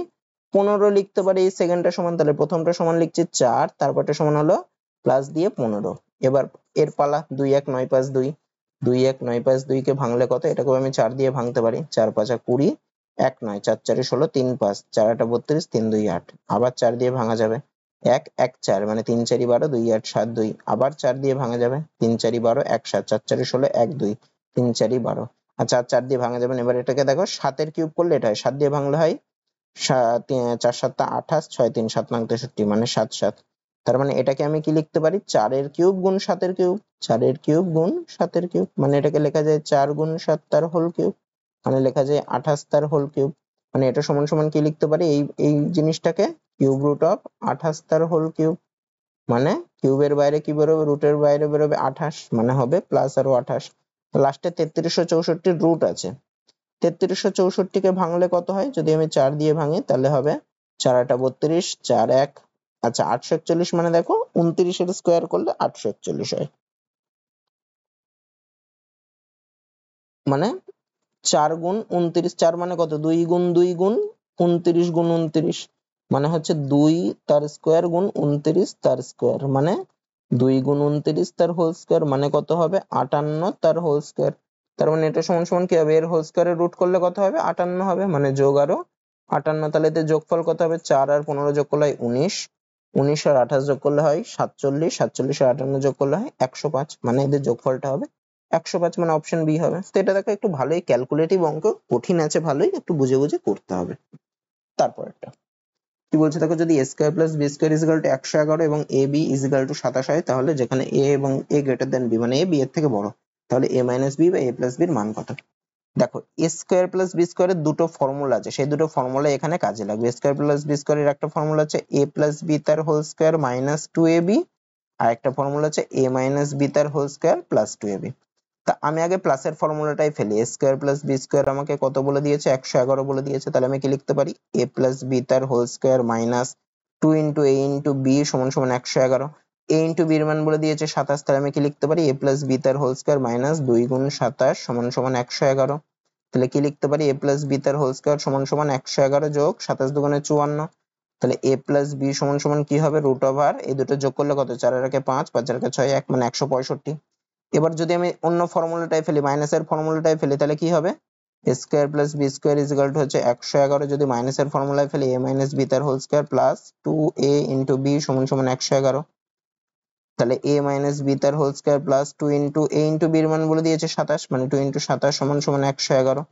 15 লিখতে পারি। এই সেকেন্ডটা সমান, তাহলে প্রথমটা সমান লিখছি 4, তারপরটা সমান হলো প্লাস দিয়ে 15। এবার এর পালা, 2 1 9 5 2, 2 1 9 5 2 কে ভাঙলে কত, এটাকে আমি 4 দিয়ে ভাঙতে পারি, 4 5 20, 1 9 4 4 16, 3 5 4 8 32, 3 2 8, আবার 4 দিয়ে ভাঙা যাবে, 1 1 4, মানে 3 4 12, 2 8 7 2, আবার 4 দিয়ে ভাঙা যাবে, 3 4 12, 1 7 4 4 16, 1 2, 3 4 12, আচ্ছা 4 দিয়ে ভাঙা যাবে। এবার এটাকে দেখো 7 এর কিউব করলে এটা হয়, 7 দিয়ে ভাঙলে হয় 4 7 28, 6 3 7 9 63, মানে 7 7। তার মানে এটাকে আমি কি লিখতে পারি, 4 এর কিউব গুণ 7 এর কিউব, 4 এর কিউব গুণ 7 এর কিউব, মানে এটাকে লেখা যায় 4 গুণ 7 তার হোল কিউব, মানে লেখা যায় 28 তার হোল কিউব। মানে এটা সমান সমান কি লিখতে পারি, এই জিনিসটাকে কিউব রুট অফ 28 তার হোল কিউব, মানে কিউবের বাইরে কি বেরোবে, রুটের বাইরে বেরোবে 28, মানে হবে প্লাস আরো 28। লাস্টে 3364 রুট আছে, 3364 কে ভাঙলে কত হয়, যদি আমি 4 দিয়ে ভাঙি তাহলে হবে 4 8 32, 4 1, আচ্ছা 841, মানে দেখো 29 এর স্কোয়ার করলে 841 হয়, মানে 4 গুণ 29, 4 মানে কত, 2 গুণ 2 গুণ 29 গুণ 29, মানে হচ্ছে 2 তার স্কোয়ার গুণ 29 তার স্কোয়ার, মানে 2 গুণ 29 তার হোল স্কোয়ার, মানে কত হবে 58 তার হোল স্কোয়ার। তার মানে এটা সমান সমান কি হবে, এর হোল স্কোয়ারের রুট করলে কত হবে, 58 হবে, মানে যোগ আরো 58, তাহলে এতে যোগফল কত হবে, 4 আর 15 যোগ করলে হয় 19, 19 আর 28 যোগ করলে হয় 47, 47 আর 58 যোগ করলে হয় 105, মানে এদের যোগফলটা হবে 105, মানে অপশন বি হবে। তো এটা দেখো একটু ভালোই ক্যালকুলেটিভ অঙ্ক, কঠিন আছে ভালোই, একটু বুঝে বুঝে করতে হবে। তারপর একটা কি বলছে দেখো, যদি a square plus b square is equal two 111 এবং a b is equal two 27 হয়, তাহলে যেখানে a এবং a গ্রেটার দেন b, মানে a b এর থেকে বড়, তাহলে a মাইনাস b বা a প্লাস b এর মান কত। দেখো a স্কয়ার প্লাস b স্কয়ারের দুটো ফর্মুলা আছে, সেই দুটো ফর্মুলা এখানে কাজে লাগবে। a স্কয়ার প্লাস b স্কয়ারের একটা ফর্মুলা আছে a প্লাস b তার হোল স্কয়ার মাইনাস 2ab, আর একটা ফর্মুলা আছে a মাইনাস b তার হোল স্কয়ার প্লাস 2ab। তা আমি আগে প্লাসের ফর্মুলাটাই ফেলি, a square plus b square আমাকে কত বলে দিয়েছে, 111 বলে দিয়েছে, তাহলে আমি কি লিখতে পারি, a প্লাস b তার whole square minus 2 into a into b সমান সমান 111, a ইন্টু b এর মান বলে দিয়েছে 27, তাহলে আমি কি লিখতে পারি, a প্লাস b তার হোল স্কয়ার মাইনাস 2 গুণ 27 সমান সমান 111, তাহলে কি লিখতে পারি, a প্লাস b তার হোল স্কয়ার সমান সমান 111 যোগ 27 দুগুণে 54, তাহলে a প্লাস b সমান সমান কি হবে, রুট ওভার এই দুটো যোগ করলে কত, 4 এর একে 5, 5 এর একে 6, 1, মানে 165। এবার যদি আমি অন্য ফর্মুলাটাই ফেলি, মাইনাসের ফর্মুলাটাই ফেলি, তাহলে কি হবে, a square plus b square is equal to হচ্ছে 111, যদি মাইনাসের ফর্মুলায় ফেলি a মাইনাস b তার whole square plus 2a into b সমান সমান 111, তাহলে a মাইনাস b তার whole square plus 2 into a into b এর মান বলে দিয়েছে 27, মানে 2 ইনটু 27 সমান সমান 111,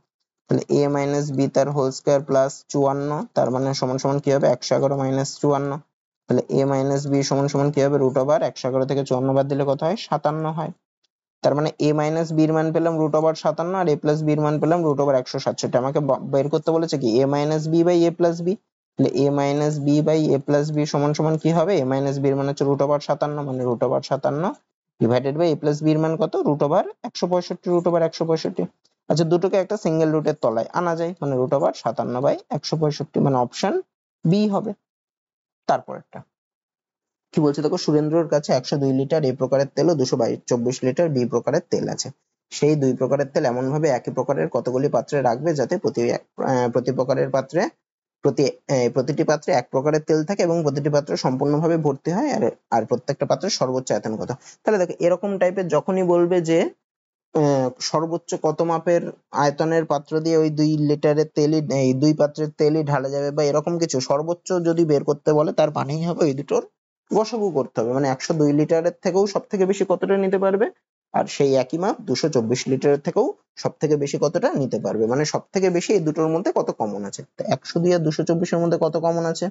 তাহলে a মাইনাস b তার হোল স্কয়ার প্লাস 54, তার মানে সমান সমান কি হবে, 111 মাইনাস 54, তাহলে a মাইনাস b সমান সমান কি হবে, রুট ওভার 111 থেকে 54 বাদ দিলে কত হয়, 57 হয়। তার মানে a মাইনাস b এর মান পেলাম রুট ওভার 57, আর a প্লাস b এর মান পেলাম রুট ওভার 167। আমাকে বের করতে বলেছে কি a minus b by a plus b, তাহলে a minus b by a plus b সমান সমান কি হবে, a মাইনাস b এর মান হচ্ছে রুট ওভার 57, মানে root over 57 divided by a plus b এর মান কত, রুট ওভার 165, রুট ওভার 165। আচ্ছা দুটোকে একটা সিঙ্গেল রুটের তলায় আনা যায়, মানে রুট ওভার 57 বাই 165, মানে অপশন বি হবে। তারপরেরটা কি বলছে দেখো, সুরেন্দ্রর কাছে 102 লিটার এ প্রকারের তেল ও 224 লিটার বি প্রকারের তেল আছে। সেই দুই প্রকারের তেল এমন ভাবে একই প্রকারের কতগুলি পাত্রে রাখবে যাতে প্রতি প্রকারের পাত্রে প্রতিটি পাত্রে এক প্রকারের তেল থাকে এবং প্রতিটি পাত্র সম্পূর্ণভাবে ভর্তি হয়, আর প্রত্যেকটা পাত্রের সর্বোচ্চ আয়তন কত। তাহলে দেখো এরকম টাইপের যখনই বলবে যে সর্বোচ্চ কত মাপের আয়তনের পাত্র দিয়ে ওই 2 লিটারের তেলই, এই দুই পাত্রের তেলই ঢালা যাবে, বা এরকম কিছু সর্বোচ্চ যদি বের করতে বলে, তার মানেই হবে এই দুটোর গসাগু করতে হবে, মানে 102 লিটারের থেকেও সব থেকে বেশি কতটা নিতে পারবে, আর সেই একই মাপ 224 লিটারের থেকেও সব থেকে বেশি কতটা নিতে পারবে, মানে সব থেকে বেশি এই দুটোর মধ্যে কত কমন আছে। 102 আর 224 এর মধ্যে কত কমন আছে,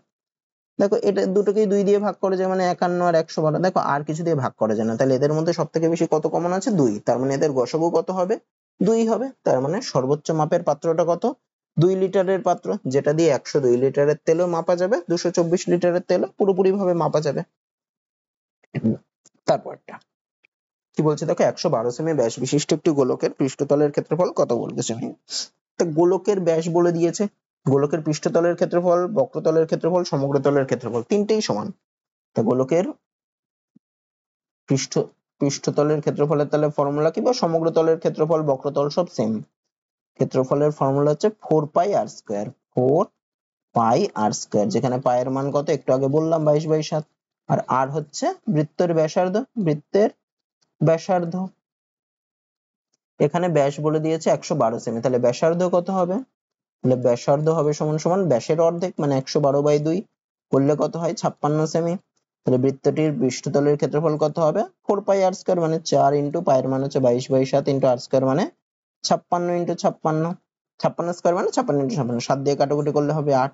দেখো এটা দুটোকেই 2 দিয়ে ভাগ করা যায়, মানে 51 আর 112, দেখো আর কিছু দিয়ে ভাগ করা যায় না, তাহলে এদের মধ্যে সব থেকে বেশি কত কমন আছে, 2, তার মানে এদের গসাগু কত হবে, 2 হবে। তার মানে সর্বোচ্চ মাপের পাত্রটা কত, 2 লিটারের পাত্র, যেটা দিয়ে 102 লিটারের তেলও মাপা যাবে, 224 লিটারের তেলও পুরোপুরি ভাবে মাপা যাবে। তারপরটা কি বলছে দেখো, 112 সেমি ব্যাস বিশিষ্ট একটি গোলকের পৃষ্ঠতলের ক্ষেত্রফল কত বলতেছে। তো গোলকের ব্যাস বলে দিয়েছে, গোলকের পৃষ্ঠতলের ক্ষেত্রফল, বক্রতলের ক্ষেত্রফল, সমগ্রতলের ক্ষেত্রফল তিনটেই সমান, তা গোলকের পৃষ্ঠতলের ক্ষেত্রফলের তাহলে ফর্মুলা কি, বা সমগ্র তলের ক্ষেত্রফল বক্রতল সব সেম, ক্ষেত্রফলের ফর্মুলা হচ্ছে 4πr², 4πr², যেখানে পাই এর মান কত একটু আগে বললাম 22/7, আর আর হচ্ছে বৃত্তের ব্যাসার্ধ। এখানে ব্যাস বলে দিয়েছে 112 সেমি, তাহলে ব্যাসার্ধ কত হবে, তাহলে ব্যাসার্ধ হবে সমান সমান ব্যাসের অর্ধেক মানে 112/2 করলে কত হয় 56 সেমি। তাহলে বৃত্তটির পৃষ্ঠতলের ক্ষেত্রফল কত হবে 4πr² মানে 4 ইন্টু পায়ের মান হচ্ছে 22/7 ইন্টু r² মানে 56 ইন্টু 56, 56² মানে 56 ইন্টু 56, 7 দিয়ে কাটাকুটি করলে হবে 8।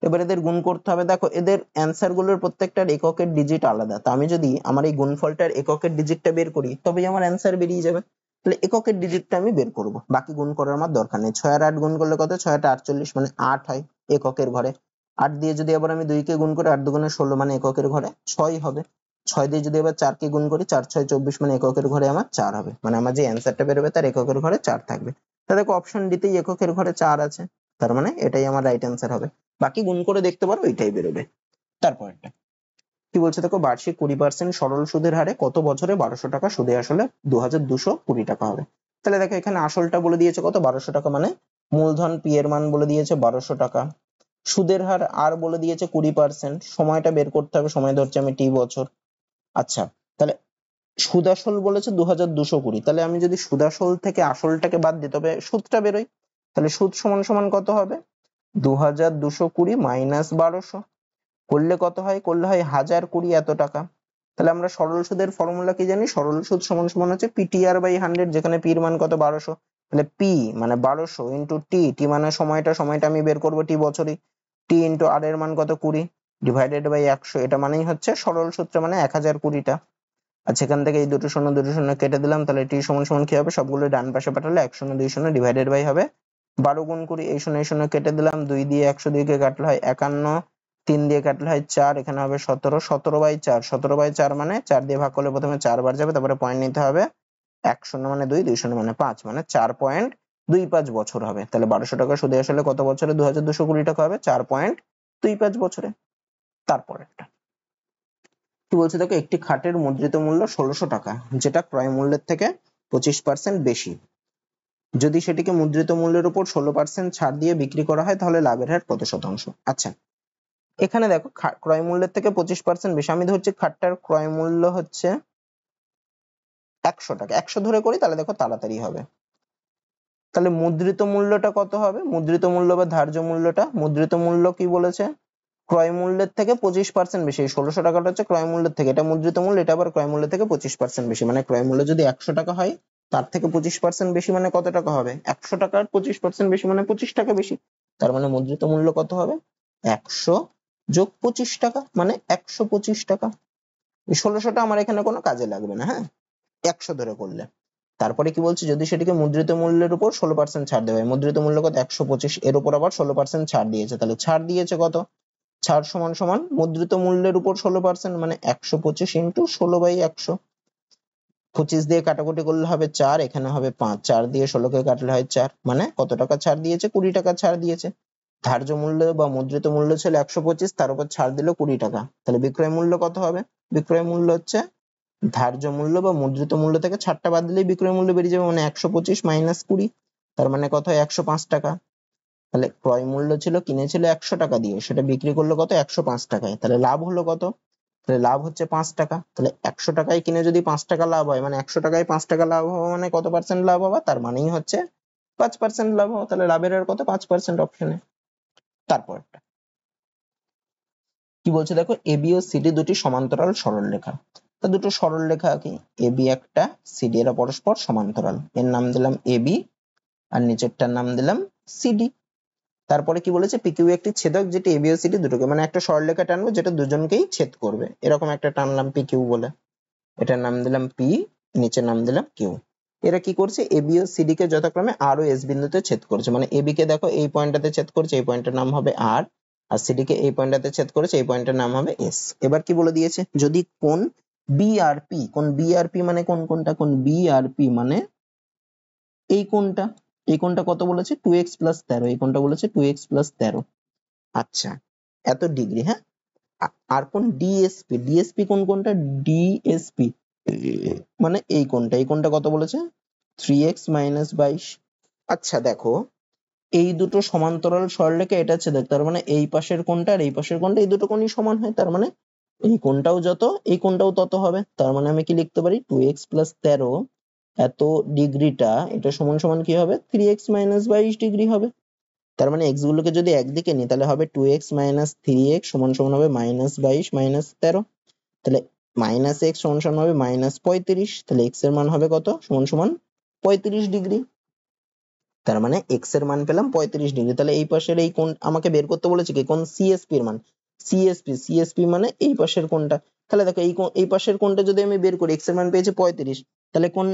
এবার এদের গুণ করতে হবে। দেখো এদের অ্যান্সার গুলোর প্রত্যেকটার এককের ডিজিট আলাদা, তো আমি যদি আমার এই গুণফলটার এককের ডিজিটটা বের করি তবেই আমার অ্যান্সার বেরিয়ে যাবে। তাহলে এককের ডিজিটটা আমি বের করব, বাকি গুণ করার আমার দরকার নেই। 6 আর 8 গুণ করলে কত, 6 8 48 মানে 8 হয় এককের ঘরে। 8 দিয়ে যদি আবার আমি 2 কে গুণ করি, 8 দুগুণে 16 মানে এককের ঘরে 6 হবে। 6 দিয়ে যদি আবার 4 কে গুণ করি, 4 6 24 মানে এককের ঘরে আমার 4 হবে, মানে আমার যে অ্যান্সারটা বেরোবে তার এককের ঘরে 4 থাকবে। তাহলে দেখো অপশন ডিতেই এককের ঘরে 4 আছে, তার মানে এটাই আমার রাইট অ্যান্সার হবে। বাকি গুণ করে দেখতে পারো, এটাই বেরোবে। তারপরটা কি বলছে দেখো, বার্ষিক 20% সরল সুদের হারে কত বছরে 1200 টাকা সুদে আসলে 2220 টাকা হবে। তাহলে দেখো এখানে আসলটা বলে দিয়েছে কত 1200 টাকা, মানে মূলধন পি এর মান বলে দিয়েছে 1200 টাকা, সুদের হার আর বলে দিয়েছে 20%, সময়টা বের করতে হবে, সময় ধরছে আমি টি বছর। আচ্ছা, তাহলে সুদ আসল বলেছে 2220, তাহলে আমি যদি সুদ আসল থেকে আসলটাকে বাদ দিই তবে সুদটা বেরোয়। তাহলে সুদ সমান সমান কত হবে 2220 মাইনাস 1200 করলে কত হয়, করলে হয় 1020 এত টাকা। তাহলে আমরা সরল সুদের ফর্মুলা কি জানি, সরল সুদ সমান সমান হচ্ছে PTR/100, যেখানে পি এর মান কত 1200, তাহলে পি মানে 1200 ইন্টু টি মানে সময়টা আমি বের করবো টি বছরই, টি ইন্টু আর এর মান কত 20 ডিভাইডেড বাই 100, এটা মানেই হচ্ছে সরল সূত্র মানে 1020টা। আচ্ছা, এখান থেকে এই দুটো শূন্য কেটে দিলাম, তাহলে টি সমান সমান কি হবে, সবগুলো ডান পাশে পাঠালে 1 0 2 0 ডিভাইডেড বাই হবে 12 গুণ করি, এই শূন্য কেটে দিলাম, 2 দিয়ে 102 কে কাটলে হয় 51, 3 দিয়ে কাটলে হয় 4, এখানে হবে 17, 17/4, 17/4 মানে 4 দিয়ে ভাগ করলে প্রথমে 4 বার যাবে, তারপরে পয়েন্ট নিতে হবে, 1 0 মানে 2, 2 0 মানে 5, মানে 4.25 বছর হবে। তাহলে 1200 টাকা সুদে আসলে কত বছরে 2220 টাকা হবে, 4.25 বছরে। তারপর একটা কি বলছে দেখো, একটি খাটের মুদ্রিত মূল্য 1600 টাকা, যেটা ক্রয় মূল্যের থেকে 25% বেশি, যদি সেটিকে মুদ্রিত মূল্যের উপর 16% ছাড় দিয়ে বিক্রি করা হয় তাহলে লাভের হার কত শতাংশ। আচ্ছা, এখানে দেখো ক্রয় মূল্যের থেকে 25% বেশি, আমি ধরছি খাটটার ক্রয় মূল্য হচ্ছে 100 টাকা, 100 ধরে করি, তাহলে দেখো তাড়াতাড়ি হবে। তাহলে মুদ্রিত মূল্যটা কত হবে, মুদ্রিত মূল্য বা ধার্য মূল্যটা, মুদ্রিত মূল্য কি বলেছে ক্রয় মূল্যের থেকে 25% বেশি, 1600 টাকাটা হচ্ছে ক্রয় মূল্যের থেকে, এটা মুদ্রিত মূল্য, এটা আবার ক্রয় মূল্য থেকে 25% বেশি, মানে ক্রয় মূল্য যদি 100 টাকা হয় তার থেকে 25% বেশি মানে কত টাকা হবে, 100 টাকার 25% বেশি মানে 25 টাকা বেশি, তার মানে মুদ্রিত মূল্য কত হবে 100 যোগ 25 টাকা মানে 125 টাকা। এই 1600টা আমার এখানে কোনো কাজে লাগবে না, হ্যাঁ 100 ধরে করলে। তারপরে কি বলছে, যদি সেটিকে মুদ্রিত মূল্যের উপর 16% ছাড় দেওয়া হয়, মুদ্রিত মূল্য কত 125, এর উপর আবার 16% ছাড় দিয়েছে, তাহলে ছাড় দিয়েছে কত, ছাড় সমান সমান মুদ্রিত মূল্যের উপর 16% মানে 125 ইন্টু 16/100, 25 দিয়ে কাটাকুটি করলে হবে 4, এখানে হবে 5, 4 দিয়ে 16 কে কাটলে হয় 4, মানে কত টাকা ছাড় দিয়েছে 20 টাকা ছাড় দিয়েছে। ধার্য মূল্য বা মুদ্রিত মূল্য ছিল 125, তার উপর ছাড় দিল 20 টাকা, তাহলে বিক্রয় মূল্য কত হবে, বিক্রয় মূল্য হচ্ছে ধার্য মূল্য বা মুদ্রিত মূল্য থেকে ছাড়টা বাদ দিলেই বিক্রয় মূল্য বেরিয়ে যাবে, মানে 125 মাইনাস 20, তার মানে কত হয় 105 টাকা। তাহলে ক্রয় মূল্য ছিল, কিনেছিল 100 টাকা দিয়ে, সেটা বিক্রি করলো কত 105 টাকায়, তাহলে লাভ হলো কত, তাহলে লাভ হচ্ছে 5 টাকা। তাহলে 100 টাকায় কিনে যদি 5 টাকা লাভ হয়, মানে 100 টাকায় 5 টাকা লাভ হওয়া মানে কত পার্সেন্ট লাভ হওয়া, তার মানেই হচ্ছে 5% লাভ হওয়া, তাহলে লাভের আর কত 5% অপশনে। তারপরটা কি বলছে দেখো, এবি ও সিডি দুটি সমান্তরাল সরলরেখা, তা দুটো সরলরেখা কি, এবি একটা, সিডি এরা পরস্পর সমান্তরাল, এর নাম দিলাম এবি আর নিচেরটার নাম দিলাম সিডি। তারপরে কি বলেছে, পিকিউ একটি ছেদক যেটি এবি ও সিডি দুটোকে, মানে একটা সরলরেখা টানবো যেটা দুজনকেই ছেদ করবে, এরকম একটা টানলাম পিকিউ বলে, এটার নাম দিলাম পি, নিচের নাম দিলাম কিউ। এরা কি করছে, এবি ও সিডি কে যথাক্রমে আর ও এস বিন্দুতে ছেদ করেছে, মানে এবি কে দেখো এই পয়েন্টটাতে ছেদ করেছে, এই পয়েন্টের নাম হবে আর, আর সিডি কে এই পয়েন্টটাতে ছেদ করেছে, এই পয়েন্টের নাম হবে এস। এবার কি বলে দিয়েছে, যদি কোণ বিআরপি, কোণ বিআরপি মানে কোনটা, কোণ বিআরপি মানে এই কোণটা, এই কোণটা কত বলেছে 2x + 13, এই কোণটা বলেছে 2x + 13, আচ্ছা এত ডিগ্রি, হ্যাঁ আর কোন ডিএসপি, ডিএসপি কোনটা, ডিএসপি মানে এই কোনটা কত বলেছে 3x - 22। আচ্ছা দেখো, এই দুটো সমান্তরাল সরলরেখা, এটা হচ্ছে দেখ, তার মানে এই পাশের কোণটা আর এই পাশের কোণটা, এই দুটো কোণই সমান হয়, তার মানে এই কোণটাও যত এই কোণটাও তত হবে। তার মানে আমি কি লিখতে পারি 2x + 13 এত ডিগ্রিটা, এটা সমান সমান কি হবে 3x - 22 ডিগ্রি হবে। তার মানে x গুলোকে যদি একদিকে নিই তাহলে হবে 2x - 3x সমান সমান হবে -22 - 13। তাহলে -x সমান সমান হবে -35। তাহলে x এর মান হবে কত, সমান সমান 35 ডিগ্রি। তার মানে x এর মান পেলাম 35 ডিগ্রি। তাহলে এই পাশের এই কোণ আমাকে বের করতে বলেছে কি, কোণ CSP এর মান। CSP মানে এই পাশের কোণটা। তাহলে দেখো এই পাশের কোণটা যদি আমি বের করি, x এর মান পেয়েছি 35, তাহলে কোণ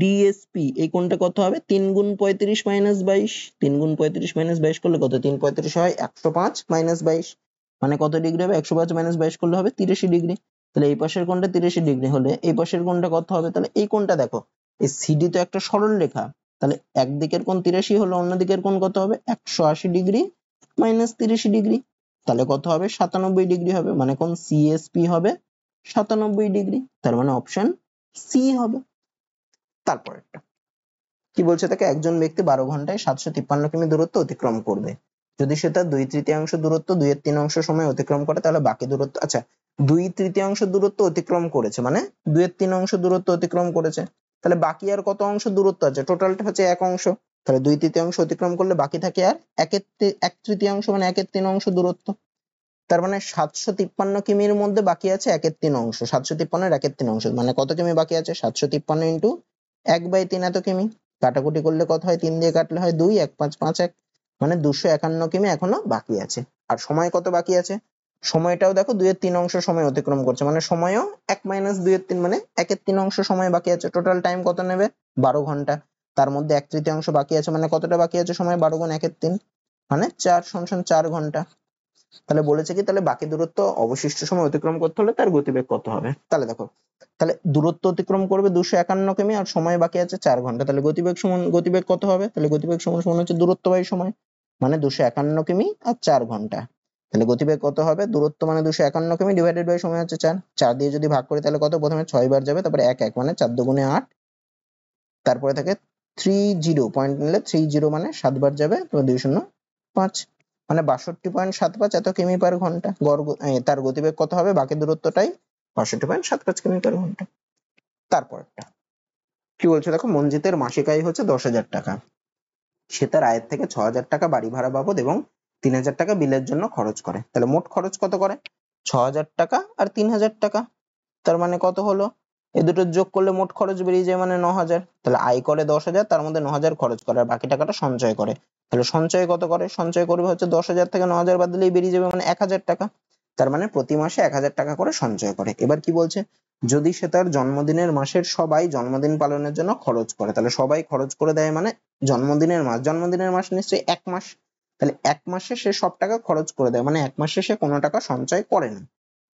DSP এই কোণটা কত হবে 3 × 35 - 22। 3 × 35 - 22 করলে কত, 3 × 35 হয় 105 - 22, মানে কত ডিগ্রি হবে, 105 - 22 করলে হবে 83 ডিগ্রি। তাহলে এই পাশের কোণটা 83 ডিগ্রি হলে এই পাশের কোণটা কত হবে, তাহলে এই কোণটা দেখো, এই CD তো একটা সরল রেখা, তাহলে একদিকের কোণ 83 হলো, অন্য দিকের কোণ কত হবে 180 ডিগ্রি - 83 ডিগ্রি। তাহলে কত হবে 97 ডিগ্রি হবে, মানে কোণ CSP হবে 97 ডিগ্রি। তার মানে অপশন সি হবে। তারপরেরটা কি বলছে, তাকে একজন ব্যক্তি 12 ঘন্টায় 753 কিমি দূরত্ব অতিক্রম করবে। যদি সে তার 2/3 দূরত্ব 2/3 সময় অতিক্রম করে, তাহলে বাকি দূরত্ব, আচ্ছা 2/3 দূরত্ব অতিক্রম করেছে মানে 2/3 দূরত্ব অতিক্রম করেছে, তাহলে বাকি আর কত অংশ দূরত্ব আছে, টোটালটা হচ্ছে 1 অংশ। তাহলে 2/3 অতিক্রম করলে বাকি থাকে আর 1/3 মানে 1/3 দূরত্ব। তার মানে 753 কিমির মধ্যে বাকি আছে 1/3 অংশ, 753 এর 1/3 অংশ, মানে কত কিমি বাকি আছে 753 ইন্টু 1/3 এত কিমি। কাটাকুটি করলে কত হয়, 3 দিয়ে কাটলে হয় 2, 1 5 5 1, মানে 251 কিমি এখনো বাকি আছে। আর সময় কত বাকি আছে, সময়টাও দেখো 2/3 সময় অতিক্রম করছে, মানে সময়ও 1 - 2/3 মানে 1/3 সময় বাকি আছে। টোটাল টাইম কত নেবে 12 ঘন্টা, তার মধ্যে 1/3 বাকি আছে, মানে কতটা বাকি আছে সময়, 12 × 1/3 মানে 4 = 4 ঘন্টা। তাহলে বলেছে কি, তাহলে বাকি দূরত্ব অবশিষ্ট সময় অতিক্রম করতে হলে তার গতিবেগ কত হবে। তাহলে দেখো, তাহলে দূরত্ব অতিক্রম করবে 251 কিমি আর সময় বাকি আছে 4 ঘন্টা, তাহলে গতিবেগ কত হবে, তাহলে গতিবেগ সমান সমান হচ্ছে দূরত্ব বাই সময়, মানে 251 কিমি আর 4 ঘন্টা। তাহলে গতিবেগ কত হবে, দূরত্ব মানে 251 কিমি ডিভাইডেড বাই সময় হচ্ছে 4, 4 দিয়ে যদি ভাগ করি তাহলে কত, প্রথমে 6 বার যাবে, তারপরে 1 1 মানে 4 দুগুণে 8, তারপরে থাকে 30 পয়েন্ট নিলে 30 মানে 7 বার যাবে, তারপর 2 0 5, মানে 62.75 এত কিমি পার ঘন্টা। তার গতিবেগ কত হবে, বাকি দূরত্বটাই 62.75 কিমি পার ঘন্টা। তারপরটা কি বলছে দেখো, মঞ্জিতের মাসিক আয় হচ্ছে 10,000 টাকা। সে তার আয়ের থেকে 6,000 টাকা বাড়ি ভাড়া বাবদ এবং 3,000 টাকা বিলের জন্য খরচ করে। তাহলে মোট খরচ কত করে, 6,000 টাকা আর 3,000 টাকা। তার মানে কত হলো, এই দুটো যোগ করলে মোট খরচ বেরিয়ে যায় মানে 9,000। তাহলে আয় করে 10,000, তার মধ্যে 9,000 খরচ করে আর বাকি টাকাটা সঞ্চয় করে। তাহলে সঞ্চয় কত করে, সঞ্চয় করবে হচ্ছে 10,000 থেকে 9,000 বাদ দিলেই বেরিয়ে যাবে মানে 1,000 টাকা। তার মানে প্রতি মাসে 1,000 টাকা করে সঞ্চয় করে। এবার কি বলছে, যদি সে তার জন্মদিনের মাসের সবাই জন্মদিন পালনের জন্য খরচ করে, তাহলে সবাই খরচ করে দেয় মানে জন্মদিনের মাস নিশ্চয়ই 1 মাস, তাহলে 1 মাসে সে সব টাকা খরচ করে দেয়, মানে 1 মাসে সে কোনো টাকা সঞ্চয় করে না।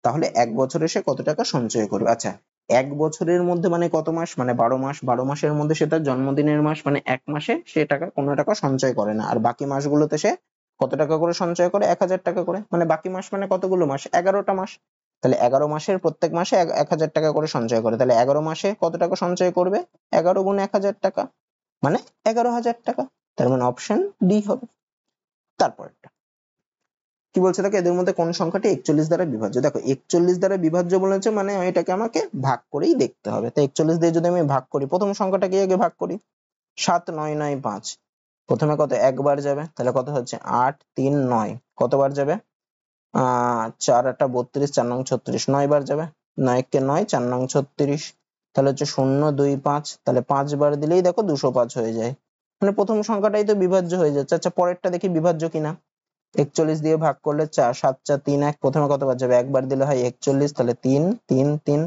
তাহলে 1 বছরে সে কত টাকা সঞ্চয় করবে, আচ্ছা 1 বছরের মধ্যে মানে কত মাস, মানে 12 মাস, 12 মাসের মধ্যে সে তার জন্মদিনের মাস মানে 1 মাসে সে কোনো টাকা সঞ্চয় করে না, আর বাকি মাসগুলোতে সে কত টাকা করে সঞ্চয় করে 1,000 টাকা করে, মানে বাকি মাস মানে কতগুলো মাস, 11টা মাস। তাহলে 11 মাসের প্রত্যেক মাসে 1,000 টাকা করে সঞ্চয় করে, তাহলে 11 মাসে কত টাকা সঞ্চয় করবে, 11 গুণ 1,000 টাকা মানে 11,000 টাকা। তার মানে অপশন ডি হবে। তারপরটা কি বলছে দেখো, এদের মধ্যে কোন সংখ্যাটি 41 দ্বারা বিভাজ্য। দেখো 41 দ্বারা বিভাজ্য বলেছে মানে এটাকে আমাকে ভাগ করেই দেখতে হবে। তো 41 দিয়ে যদি আমি ভাগ করি, প্রথম সংখ্যাটাকে আগে ভাগ করি, 7 9 9 5, প্রথমে কত একবার যাবে, তাহলে কত হচ্ছে 8 3 9, কতবার যাবে 4 8 32, 4 9 36, 9 বার যাবে, 9 কে 9 4 9 36, তাহলে হচ্ছে 0 2 5, তাহলে 5 বার দিলেই দেখো 205 হয়ে যায়, মানে প্রথম সংখ্যাটাই তো বিভাজ্য হয়ে যাচ্ছে। আচ্ছা পরেরটা দেখি বিভাজ্য কিনা, 41 দিয়ে ভাগ করলে 4 7 4 3 1, প্রথমে কতবার যাবে, একবার দিলে হয় 41, তাহলে 3 3 3,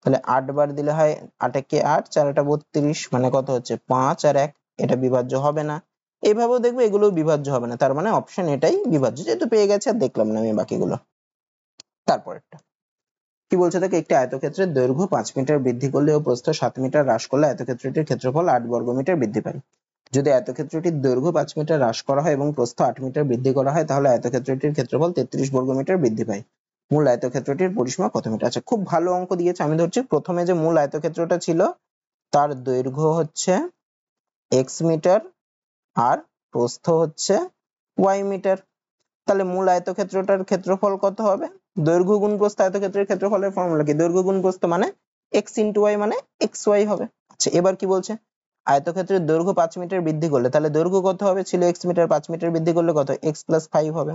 তাহলে 8 বার দিলে হয় 8 একে 8 4 8 32, মানে কত হচ্ছে 5 আর 1, এটা বিভাজ্য হবে না। এইভাবেও দেখবে এগুলো বিভাজ্য হবে না, তার মানে অপশন এটাই বিভাজ্য, যেহেতু পেয়ে গেছে আর দেখলাম না আমি বাকিগুলো। তারপরেরটা কি বলছে দেখো, একটি আয়তক্ষেত্রের দৈর্ঘ্য 5 মিটার বৃদ্ধি করলে ও প্রস্থ 7 মিটার হ্রাস করলে আয়তক্ষেত্রটির ক্ষেত্রফল 8 বর্গমিটার বৃদ্ধি পায়। যদি আয়তক্ষেত্রটির দৈর্ঘ্য 5 মিটার হ্রাস করা হয় এবং প্রস্থ 8 মিটার বৃদ্ধি করা হয়, তাহলে আয়তক্ষেত্রটির ক্ষেত্রফল 33 বর্গমিটার বৃদ্ধি পায়। মূল আয়তক্ষেত্রটির পরিসীমা কত মিটার। আচ্ছা, খুব ভালো অঙ্ক দিয়েছে। আমি ধরছি প্রথমে যে মূল আয়তক্ষেত্রটা ছিল তার দৈর্ঘ্য হচ্ছে x মিটার আর প্রস্থ হচ্ছে y মিটার। তাহলে মূল আয়তক্ষেত্রটার ক্ষেত্রফল কত হবে? দৈর্ঘ্য গুণ প্রস্থ, আয়তক্ষেত্রের ক্ষেত্রফলের ফর্মুলা কি? দৈর্ঘ্য গুণ প্রস্থ মানে x ইন্টু y মানে xy হবে। আচ্ছা, এবার কি বলছে? আয়তক্ষেত্রের দৈর্ঘ্য 5 মিটার বৃদ্ধি করলে তাহলে দৈর্ঘ্য কত হবে? ছিল x মিটার, 5 মিটার বৃদ্ধি করলে কত? x প্লাস 5 হবে।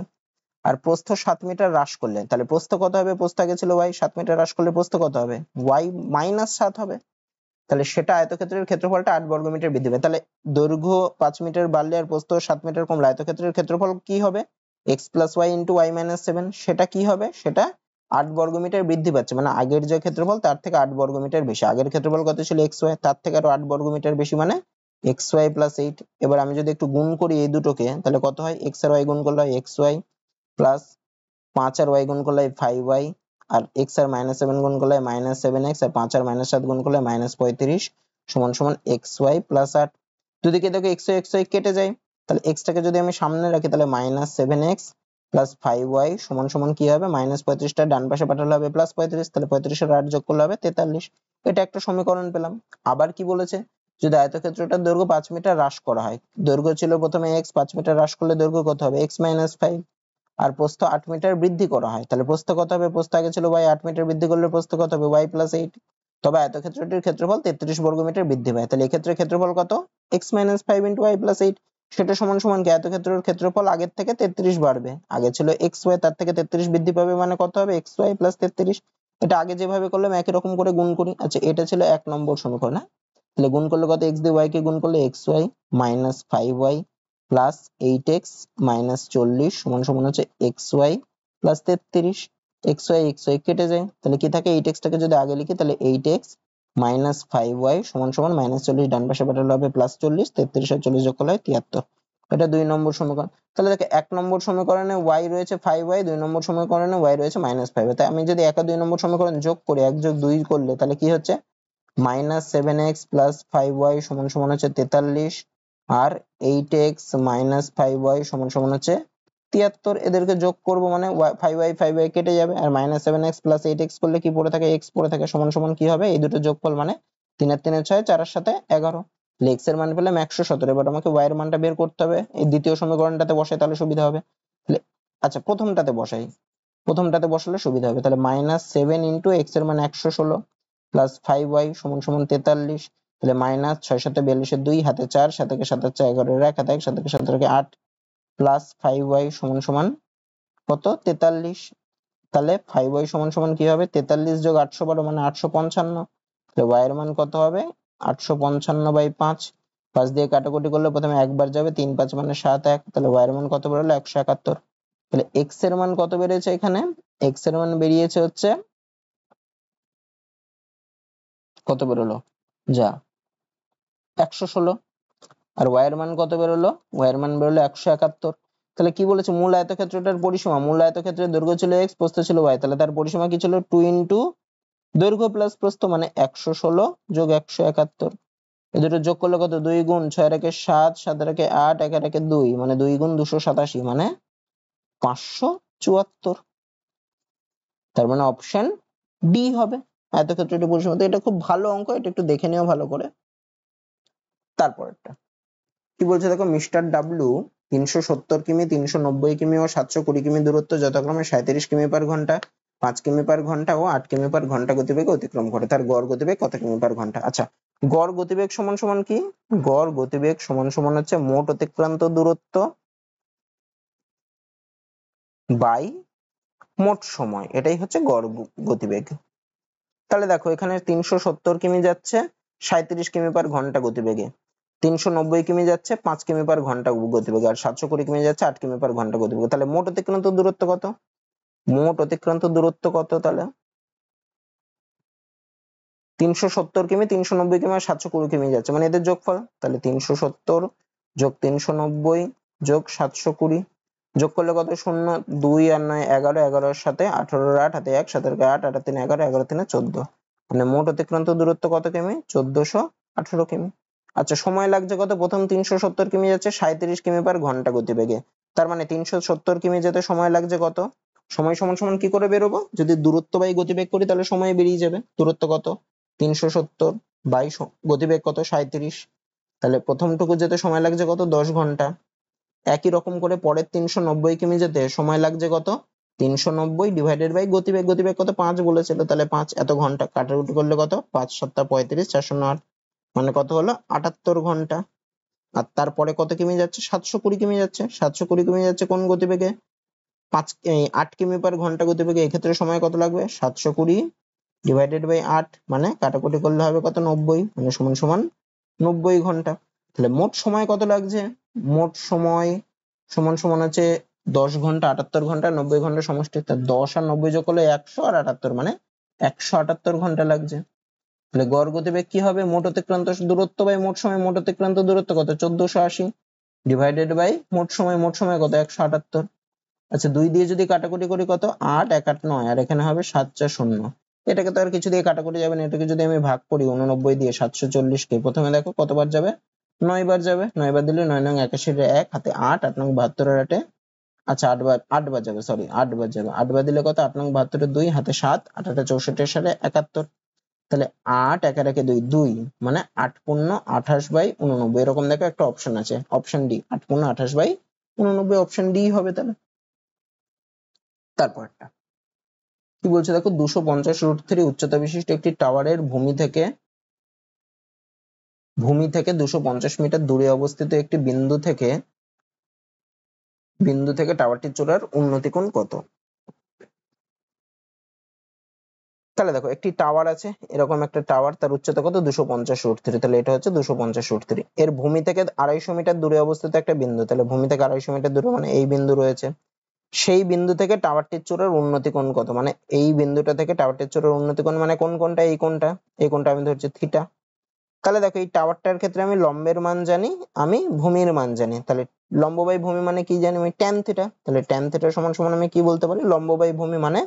আর প্রস্থ 7 মিটার হ্রাস করলে তাহলে প্রস্থ কত হবে? প্রস্থ আগে ছিল y, 7 মিটার হ্রাস করলে প্রস্থ কত হবে? y মাইনাস 7 হবে। তাহলে সেটা আয়তক্ষেত্রের ক্ষেত্রফলটা 8 বর্গমিটার বৃদ্ধি পাবে। তাহলে দৈর্ঘ্য 5 মিটার বাড়লে আর প্রস্থ 7 মিটার কমলে আয়তক্ষেত্রের ক্ষেত্রফল কি হবে? x plus y into y minus 7। সেটা কি হবে? সেটা 8 বর্গমিটার বৃদ্ধি পাচ্ছে, মানে আগের যে ক্ষেত্রফল তার থেকে 8 বর্গমিটার বেশি। আগের ক্ষেত্রফল কত ছিল? xy, তার থেকে আরো 8 বর্গমিটার বেশি, মানে xy প্লাস 8। এবার আমি যদি একটু গুণ করি এই দুটোকে, তাহলে কত হয়? x আর y গুণ করলে হয় xy প্লাস 5 আর y গুণ করলে হয় 5y, আর x আর -7 গুণ করলে হয় -7x, আর 5 আর -7 গুণ করলে -35 সমান সমান xy প্লাস 8। দুদিকে দেখো xy কেটে যায়, তাহলে x টাকে যদি আমি সামনে রাখি তাহলে -7x প্লাস 5y সমান সমান কি হবে? -35 টা ডান পাশে পাঠালে হবে +35, তাহলে 35 আর 8 যোগ করলে হবে 43। এটা একটা সমীকরণ পেলাম। আবার কি বলেছে? যদি আয়তক্ষেত্রটার দৈর্ঘ্য 5 মিটার হ্রাস করা হয়, দৈর্ঘ্য ছিল প্রথমে x, 5 মিটার হ্রাস করলে দৈর্ঘ্য কত হবে? x - 5। আর প্রস্থ 8 মিটার বৃদ্ধি করা হয়, তাহলে প্রস্থ কত হবে? প্রস্থ আগে ছিল y, 8 মিটার বৃদ্ধি করলে প্রস্থ কত হবে? y plus 8। তবে আয়তক্ষেত্রটির ক্ষেত্রফল 33 বর্গমিটার বৃদ্ধি পায়। তাহলে এক্ষেত্রে ক্ষেত্রফল কত? x - 5 into y plus 8। সেটা সমান সমান কি? আয়তক্ষেত্রের ক্ষেত্রফল আগের থেকে 33 বাড়বে। আগে ছিল xy, তার থেকে 33 বৃদ্ধি পাবে, মানে কত হবে? xy plus 33। এটা আগে যেভাবে করলাম একই রকম করে গুণ করি। আচ্ছা, এটা ছিল 1 নম্বর সমীকরণ। তাহলে গুণ করলে কত? x দিয়ে y কে গুণ করলে xy minus 5y plus 8x minus 40 সমান সমান হচ্ছে xy প্লাস 33। xy কেটে যায়, তাহলে কি থাকে? 8x টাকে যদি আগে লিখি তাহলে 8x মাইনাস 5y সমান সমান -40 ডান পাশে পাঠালে হবে +40, 33 আর 40 যোগ করলে হয় 73। এটা 2 নম্বর সমীকরণ। তাহলে দেখো 1 নম্বর সমীকরণে y রয়েছে 5y, 2 নম্বর সমীকরণে y রয়েছে -5। তাই আমি যদি 1 আর 2 নম্বর সমীকরণ যোগ করি, 1 যোগ 2 করলে তাহলে কি হচ্ছে? -7x প্লাস 5y সমান সমান হচ্ছে 43, আর 8x মাইনাস 5y সমান সমান হচ্ছে 73। এদেরকে যোগ করব মানে 5y কেটে যাবে, আর -7x প্লাস 8x করলে কি পড়ে থাকে? x পড়ে থাকে, সমান সমান কি হবে? এই দুটো যোগফল মানে 3 আর 3 6, 4 আর 7 11। তাহলে x এর মান পেলাম 117। এবার আমাকে y এর মানটা বের করতে হবে। এই দ্বিতীয় সমীকরণটাতে বসাই তাহলে সুবিধা হবে। তাহলে আচ্ছা, প্রথমটাতে বসাই, প্রথমটাতে বসালে সুবিধা হবে। তাহলে -7 ইন্টু x এর মান 116 প্লাস 5y সমান সমান 43। তাহলে মাইনাস 6 7 42 2 হাতে 4, 7 কে 7 4 11 1 হাতে 1, 7 কে 7 8 প্লাস 5y সমান সমান কত? 43। তাহলে 5y সমান সমান কি হবে? 43 যোগ 812 মানে 855। তাহলে y এর মান কত হবে? 855/5। 5 দিয়ে কাটাকুটি করলে প্রথমে একবার যাবে, 3 5 মানে 7 1। তাহলে y এর মান কত বেরোলো? 171। তাহলে x এর মান কত বেরিয়েছে? এখানে x এর মান বেরিয়েছে হচ্ছে কত বেরোলো? যা 116। আর y এর মান কত বেরোলো? y এর মান বেরোলো 171। তাহলে কি বলেছে? মূল আয়তক্ষেত্রটার পরিসীমা, মূল আয়তক্ষেত্রের দৈর্ঘ্য ছিল x, প্রস্থ ছিল y, তাহলে তার পরিসীমা কি ছিল? 2 ইনটু দৈর্ঘ্য প্লাস প্রস্থ মানে 116 যোগ 171। এই দুটো যোগ করলে কত? 2 গুণ 6 এর একে 7, 7 এর একে 8, 1 এর একে 2 মানে 2 গুণ 287 মানে 574। তার মানে অপশন ডি হবে আয়তক্ষেত্রটির পরিসীমা। তো এটা খুব ভালো অঙ্ক, এটা একটু দেখে নিও ভালো করে। তারপরেরটা কি বলছে দেখো? মিস্টার ডাব্লিউ 370 কিমি, 390 কিমি ও 720 কিমি দূরত্ব যথাক্রমে 37 কিমি পার ঘন্টা, 5 কিমি পার ঘন্টা ও 8 কিমি পার ঘন্টা গতিবেগে অতিক্রম করে। তার গড় গতিবেগ কত কিমি পার ঘন্টা? আচ্ছা, গড় গতিবেগ সমান সমান কি? গড় গতিবেগ সমান সমান হচ্ছে মোট অতিক্রান্ত দূরত্ব বাই মোট সময়, এটাই হচ্ছে গড় গতিবেগ। তাহলে দেখো এখানে 370 কিমি যাচ্ছে 37 কিমি পার ঘন্টা গতিবেগে, 390 কিমি যাচ্ছে 5 কিমি পার ঘন্টা গতিবেগে, আর 720 কিমি যাচ্ছে 8 কিমি পার ঘন্টা গতিবেগে। তাহলে মোট অতিক্রান্ত দূরত্ব কত? মোট অতিক্রান্ত দূরত্ব কত? তাহলে 370 কিমি, 390 কিমি আর 720 কিমি যাচ্ছে, মানে এদের যোগফল। তাহলে 370 যোগ 390 যোগ 720 যোগ করলে কত? 0 2 আর 9 11, 11 এর সাথে 18 এর 8 হাতে 1, 7 এর 8, 8 আর 3 11, 11 3 14। মানে মোট অতিক্রান্ত দূরত্ব কত কিমি? 1418 কিমি। আচ্ছা, সময় লাগছে কত? প্রথম 370 কিমি যাচ্ছে 37 কিমি পার ঘন্টা গতিবেগে, তার মানে 370 কিমি যেতে সময় লাগছে কত? সময় সমান সমান কি করে বেরোবো, যদি দূরত্ব বাই গতিবেগ করি তাহলে সময় বেরিয়ে যাবে। দূরত্ব কত 370 বাই গতিবেগ কত 37, তাহলে প্রথমটুকু যেতে সময় লাগছে কত 10 ঘন্টা। একই রকম করে পরের 390 কিমি যেতে সময় লাগছে কত 390 ডিভাইডেড বাই গতিবেগ, গতিবেগ কত 5 বলেছিল, তাহলে 5 এত ঘন্টা কাটাকুটি করলে কত 5 7 35 409, মানে কত হলো 78 ঘন্টা। আর তারপরে কত কিমি যাচ্ছে 720 কিমি যাচ্ছে, 720 কিমি যাচ্ছে কোন গতিবেগে 8 কিমি পার ঘন্টা গতিবেগে। এক্ষেত্রে সময় কত লাগবে 720 ডিভাইডেড বাই 8, মানে কাটাকুটি করলে হবে কত 90, মানে সমান সমান 90 ঘন্টা। তাহলে মোট সময় কত লাগছে, মোট সময় সমান সমান হচ্ছে 10 ঘন্টা 78 ঘন্টা 90 ঘন্টা সমষ্টি, 10 আর 90 যোগ করলে 100 আর 78 মানে 178 ঘন্টা লাগছে। তাহলে গড় গতিবেগ কি হবে, মোট অতিক্রান্ত দূরত্ব বাই মোট সময়, মোট অতিক্রান্ত দূরত্ব কত 1480 ডিভাইডেড বাই মোট সময়, মোট সময় কত 178। আচ্ছা 2 দিয়ে যদি কাটাকুটি করি কত 8 1 8 9, আর এখানে হবে 7 4 0। এটাকে তো আর কিছু দিয়ে কাটাকুটি যাবে না, এটাকে যদি আমি ভাগ করি 89 দিয়ে 740 কে, প্রথমে দেখো কতবার যাবে 9 বার যাবে, 9 বার দিলে 9 নং 81 1 হাতে 8 8 নং 72 এর 8, আচ্ছা 8 বার যাবে, সরি 8 বার যাবে, 8 বার দিলে কত 8 নং 72 এর 2 হাতে 7 8 8 64 এর সাথে 71, তাহলে 8 1 একে 2 2, মানে 8 পূর্ণ 28 বাই 89, এরকম দেখো একটা অপশন আছে, অপশন ডি 8 পূর্ণ 28 বাই 89, অপশন ডি হবে তাহলে। তারপরটা কি বলছে দেখো, 250 √3 উচ্চতা বিশিষ্ট একটি টাওয়ারের ভূমি থেকে 250 মিটার দূরে অবস্থিত একটি বিন্দু থেকে টাওয়ারটির চূড়ার উন্নতি কোণ কত। তাহলে দেখো একটি টাওয়ার আছে, এরকম একটা টাওয়ার, তার উচ্চতা কত 250 √3, তাহলে এটা হচ্ছে 250 √3। এর ভূমি থেকে 250 মিটার দূরে অবস্থিত একটা বিন্দু, তাহলে ভূমি থেকে 250 মিটার দূরে মানে এই বিন্দু রয়েছে, সেই বিন্দু থেকে টাওয়ারটির চূড়ার উন্নতি কোণ কত, মানে এই বিন্দুটা থেকে টাওয়ারটির চূড়ার উন্নতি কোণ মানে কোন কোণটা, এই কোণটা আমি ধরছি থিটা। তাহলে দেখো এই টাওয়ারটার ক্ষেত্রে আমি লম্বের মান জানি, আমি ভূমির মান জানি, তাহলে লম্ব বাই ভূমি মানে কি জানি আমি tan থিটা, তাহলে tan থিটা সমান সমান আমি কি বলতে পারি, লম্ব বাই ভূমি মানে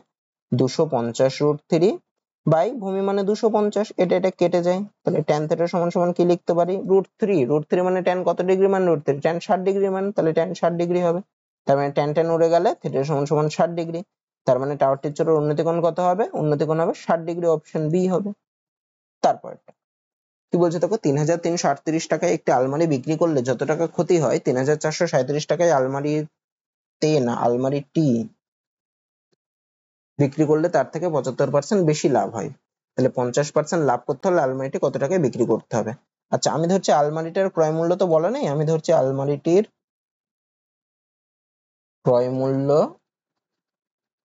250 √3 বাই ভূমি মানে 250, এটা কেটে যায়, তাহলে tan থিটা সমান সমান কি লিখতে পারি √3 মানে tan কত ডিগ্রি মান √3, tan 60 ডিগ্রি মান, তাহলে tan 60 ডিগ্রি হবে, তার মানে tan tan উড়ে গেলে থিটা সমান সমান 60 ডিগ্রি, তার মানে টাওয়ারটির চূড়ার উন্নতি কোণ কত হবে, উন্নতি কোণ হবে 60 ডিগ্রি, অপশন বি হবে। তারপর কি বলছে দেখো, 3338 টাকায় একটি আলমারি বিক্রি করলে যত টাকা ক্ষতি হয় 3437 টাকায় আলমারিটি বিক্রি করলে তার থেকে 75% বেশি লাভ হয়। তাহলে 50% লাভ করতে হলে আলমারিটি কত টাকায় বিক্রি করতে হবে। আচ্ছা আমি ধরছি আলমারিটার ক্রয় মূল্য তো বলা নেই, আমি ধরছি আলমারিটির ক্রয় মূল্য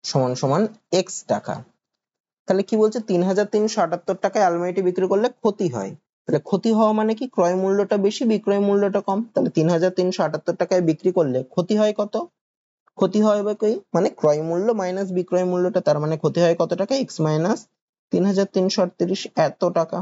সমান সমান x টাকা। তাহলে কি বলছে 3378 টাকায় আলমারিটি বিক্রি করলে ক্ষতি হয়, তাহলে ক্ষতি হওয়া মানে কি, ক্রয় মূল্যটা বেশি বিক্রয় মূল্যটা কম, তাহলে 3378 টাকায় বিক্রি করলে ক্ষতি হয় কত, ক্ষতি হয় কি মানে ক্রয় মূল্য মাইনাস বিক্রয় মূল্যটা, তার মানে ক্ষতি হয় কত টাকা x মাইনাস 3338 এত টাকা।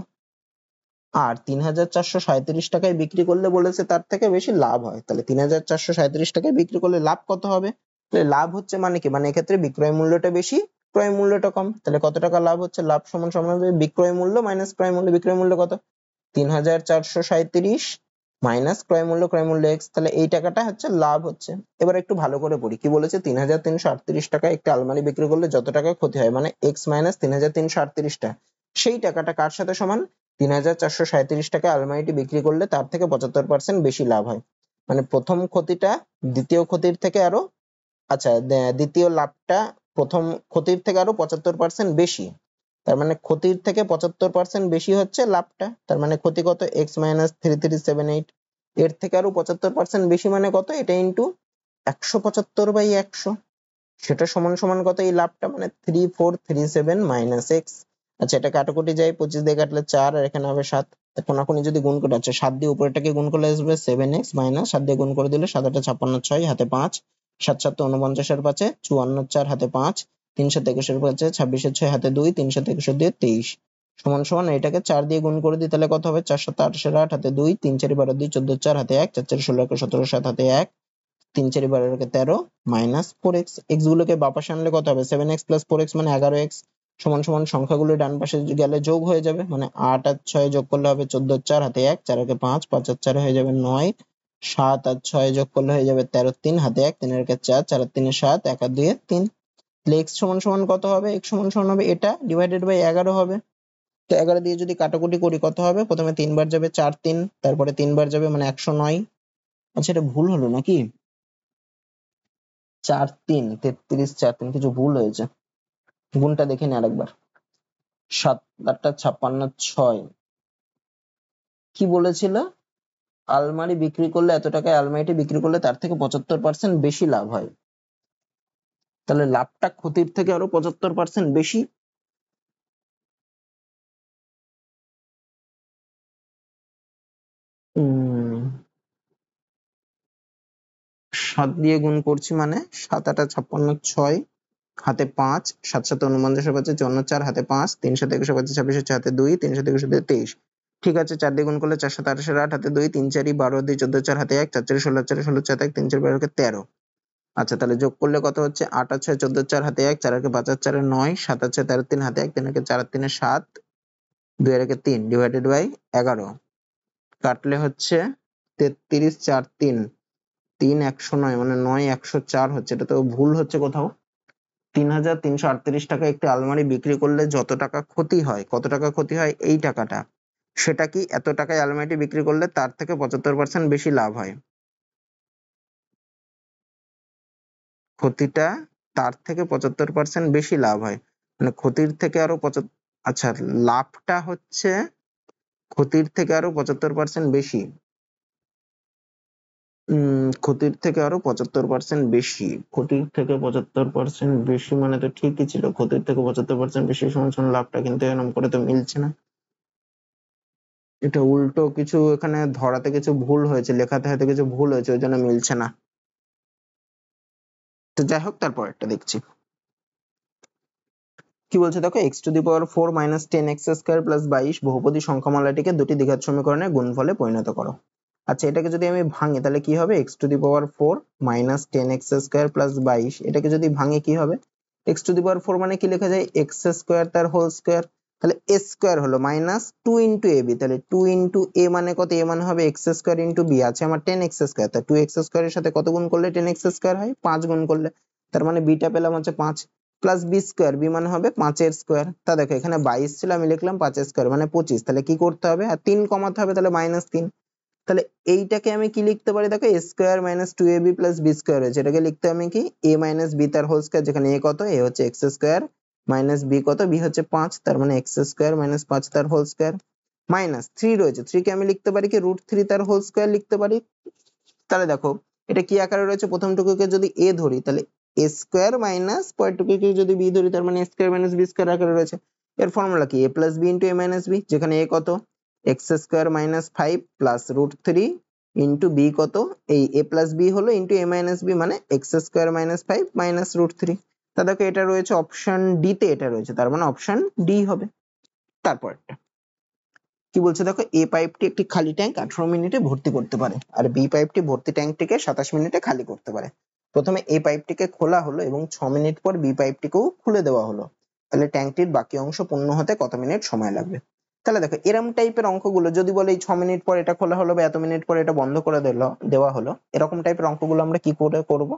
আর 3437 টাকায় বিক্রি করলে বলেছে তার থেকে বেশি লাভ হয়, তাহলে 3437 টাকায় বিক্রি করলে লাভ কত হবে, তাহলে লাভ হচ্ছে মানে কি, মানে এক্ষেত্রে বিক্রয় মূল্যটা বেশি ক্রয় মূল্যটা কম, তাহলে কত টাকা লাভ হচ্ছে, লাভ সমান সমান হবে বিক্রয় মূল্য মাইনাস ক্রয় মূল্য, বিক্রয় মূল্য কত 3437 মাইনাস ক্রয় মূল্য x, তাহলে এই টাকাটা হচ্ছে লাভ হচ্ছে। এবার একটু ভালো করে পড়ি, কি বলেছে 3338 টাকায় একটা আলমারি বিক্রি করলে যত টাকা ক্ষতি হয় মানে x মাইনাস 3338 টা, সেই টাকাটা কার সাথে সমান 3437 টাকায় আলমারিটি বিক্রি করলে তার থেকে 75% বেশি লাভ হয়, মানে প্রথম ক্ষতিটা দ্বিতীয় ক্ষতির থেকে আরো, আচ্ছা দ্বিতীয় লাভটা প্রথম ক্ষতির থেকে আরো 75% বেশি, তার মানে ক্ষতির থেকে 75% বেশি হচ্ছে লাভটা, তার মানে ক্ষতি কত x মাইনাস 3378, এর থেকে আরো 75% বেশি মানে কত, এটা ইন্টু 175/100, সেটা সমান সমান কত এই লাভটা মানে 3437 মাইনাস x। আচ্ছা এটা কাটাকুটি যায়, 25 দিয়ে কাটলে 4 আর এখানে হবে 7, কোনাকুনি যদি গুণ করে, আচ্ছা 7 দিয়ে উপরেরটাকে গুণ করলে আসবে 7x মাইনাস 7 দিয়ে গুণ করে দিলে 7 8 56 6 হাতে 5 7 7 49 এর 5 54 4 হাতে 5 3 7 21 এর 5 26 এর 6 হাতে 2 3 7 21 দিয়ে 23 সমান সমান এটাকে 4 দিয়ে গুণ করে দিই তাহলে কত হবে 4 7 28 8 হাতে 2 3 4 12 2 14 4 হাতে 1 4 4 16 17 7 হাতে 1 3 4 12 13 মাইনাস 4x, x গুলোকে বাপাশে আনলে কত হবে 7x প্লাস 4x মানে 11x সমান সমান সংখ্যাগুলো ডান পাশে গেলে যোগ হয়ে যাবে, মানে 8 আর 6 যোগ করলে হবে 14 4 হাতে 1 4 একে 5 5 আর 4 হয়ে যাবে 9 7 আর 6 যোগ করলে হয়ে যাবে 13 3 হাতে 1 3 এর 4 4 আর 3 7 1 আর 2 3, তাহলে x সমান সমান কত হবে? x সমান সমান হবে এটা ডিভাইডেড বাই 11 হবে। তো 11 দিয়ে যদি কাটাকুটি করি কত হবে? প্রথমে 3 বার যাবে 4 3, তারপরে 3 বার যাবে মানে 109। আচ্ছা এটা ভুল হলো নাকি? 4 3 33 4 3 কিছু ভুল হয়েছে, গুণটা দেখে নি আরেকবার। 7 8 56 6 কি বলেছিল? আলমারি বিক্রি করলে এত টাকায় আলমারিটি বিক্রি করলে তার থেকে 75% বেশি লাভ হয়। তাহলে লাভটা ক্ষতির থেকে আরো 75% বেশি। 7 দিয়ে গুণ করছি মানে 7 8 56 6 হাতে 5, 7 7 49 পাচ্ছে 54, 4 হাতে 5, 3 7 21 পাচ্ছে 26, 6 হাতে 2, 3 7 21 23। ঠিক আছে, 4 দিয়ে গুণ করলে 4 7 28 8 হাতে 2, 3 4 12 2 14, 4 হাতে 1, 4 4 16 4 16 4 1, 3 4 12 13। আচ্ছা তাহলে যোগ করলে কত হচ্ছে? 8 আর 6 14, 4 হাতে 1, 4 আর 5 আর 4 9, 7 আর 6 13, 3 হাতে 1, 3 আর 4 আর 3 7, 2 আর 3 ডিভাইডেড বাই 11। কাটলে হচ্ছে 33 4 3 3 109 মানে 9 104 হচ্ছে। এটা তো ভুল হচ্ছে কোথাও। 3338 টাকা একটি আলমারি বিক্রি করলে যত টাকা ক্ষতি হয়, কত টাকা ক্ষতি হয় এই টাকাটা, সেটা কি এত টাকায় আলমারিটি বিক্রি করলে তার থেকে 75% বেশি লাভ হয়। ক্ষতিটা তার থেকে 75% বেশি লাভ হয়, মানে ক্ষতির থেকে আরো আচ্ছা লাভটা হচ্ছে ক্ষতির থেকে আরো 75% বেশি। ক্ষতির থেকে আরো 75% বেশি, ক্ষতির থেকে 75% বেশি মানে তো ঠিকই ছিল, ক্ষতির থেকে 75% বেশি সমান সমান লাভটা, কিন্তু এরকম করে তো মিলছে না। এটা উল্টো কিছু এখানে ধরাতে কিছু ভুল হয়েছে, লেখাতে হয়তো কিছু ভুল হয়েছে, ওই জন্য মিলছে না। তো যাই হোক তারপর একটা দেখছি কি বলছে দেখো। x⁴ - 10x² + 22 বহুপদী সংখ্যামালাটিকে দুটি দ্বিঘাত সমীকরণের গুণফলে পরিণত করো। আচ্ছা এটাকে যদি আমি ভাঙি তাহলে কি হবে? x⁴ - 10x² + 22 এটাকে যদি ভাঙি কি হবে? x⁴ মানে কি লেখা যায়? x² তার হোল স্কয়ার, তাহলে a স্কয়ার হলো -2 * ab, তাহলে 2 * a মানে কত? a মানে হবে x² * b, আছে আমার 10x², তাই 2x² এর সাথে কত গুণ করলে 10x² হয়? 5 গুণ করলে, তার মানে b টা পেলাম হচ্ছে 5 প্লাস b স্কয়ার, b মানে হবে 5 এর স্কয়ার। তা দেখো এখানে 22 ছিল, আমি লিখলাম 5 এর স্কয়ার মানে 25, তাহলে কি করতে হবে? আর 3 কমাতে হবে, তাহলে -3। তাহলে এইটাকে আমি কি লিখতে পারি দেখো? a square - 2ab + b square হয়েছে, এটাকে লিখতে আমি কি a - b তার হোল স্কয়ার, যেখানে a কত? a হচ্ছে x² - b কত? b হচ্ছে 5, তার মানে x² - 5 তার হোল স্কয়ার, -3 রয়েছে, 3 কে আমি লিখতে পারি কি √3 তার হোল স্কয়ার লিখতে পারি। তাহলে দেখো এটা কি আকারে রয়েছে? প্রথমটুকুকে যদি a ধরি তাহলে a স্কয়ার মাইনাস পরেরটুকুকে যদি b ধরি তার মানে a স্কয়ার - b স্কয়ার আকারে রয়েছে। এর ফর্মুলা কি? a + b * a - b, যেখানে a কত? x² - 5 + √3 * b কত? এই a + b হলো * a - b মানে x² - 5 - √3। তা দেখো এটা রয়েছে অপশন ডি তে, এটা রয়েছে, তার মানে অপশন ডি হবে। তারপরটা কি বলছে দেখো, এ পাইপটি একটি খালি ট্যাঙ্ক 18 মিনিটে ভর্তি করতে পারে, আর বি পাইপটি ভর্তি ট্যাঙ্কটিকে 27 মিনিটে খালি করতে পারে। প্রথমে এ পাইপটিকে খোলা হলো এবং 6 মিনিট পর বি পাইপটিকেও খুলে দেওয়া হলো, তাহলে ট্যাঙ্কটির বাকি অংশ পূর্ণ হতে কত মিনিট সময় লাগবে? তাহলে দেখো এরকম টাইপের অঙ্কগুলো যদি বলে এই 6 মিনিট পর এটা খোলা হলো বা এত মিনিট পর এটা বন্ধ করে দেওয়া হলো, এরকম টাইপের অঙ্কগুলো আমরা কি করে করব?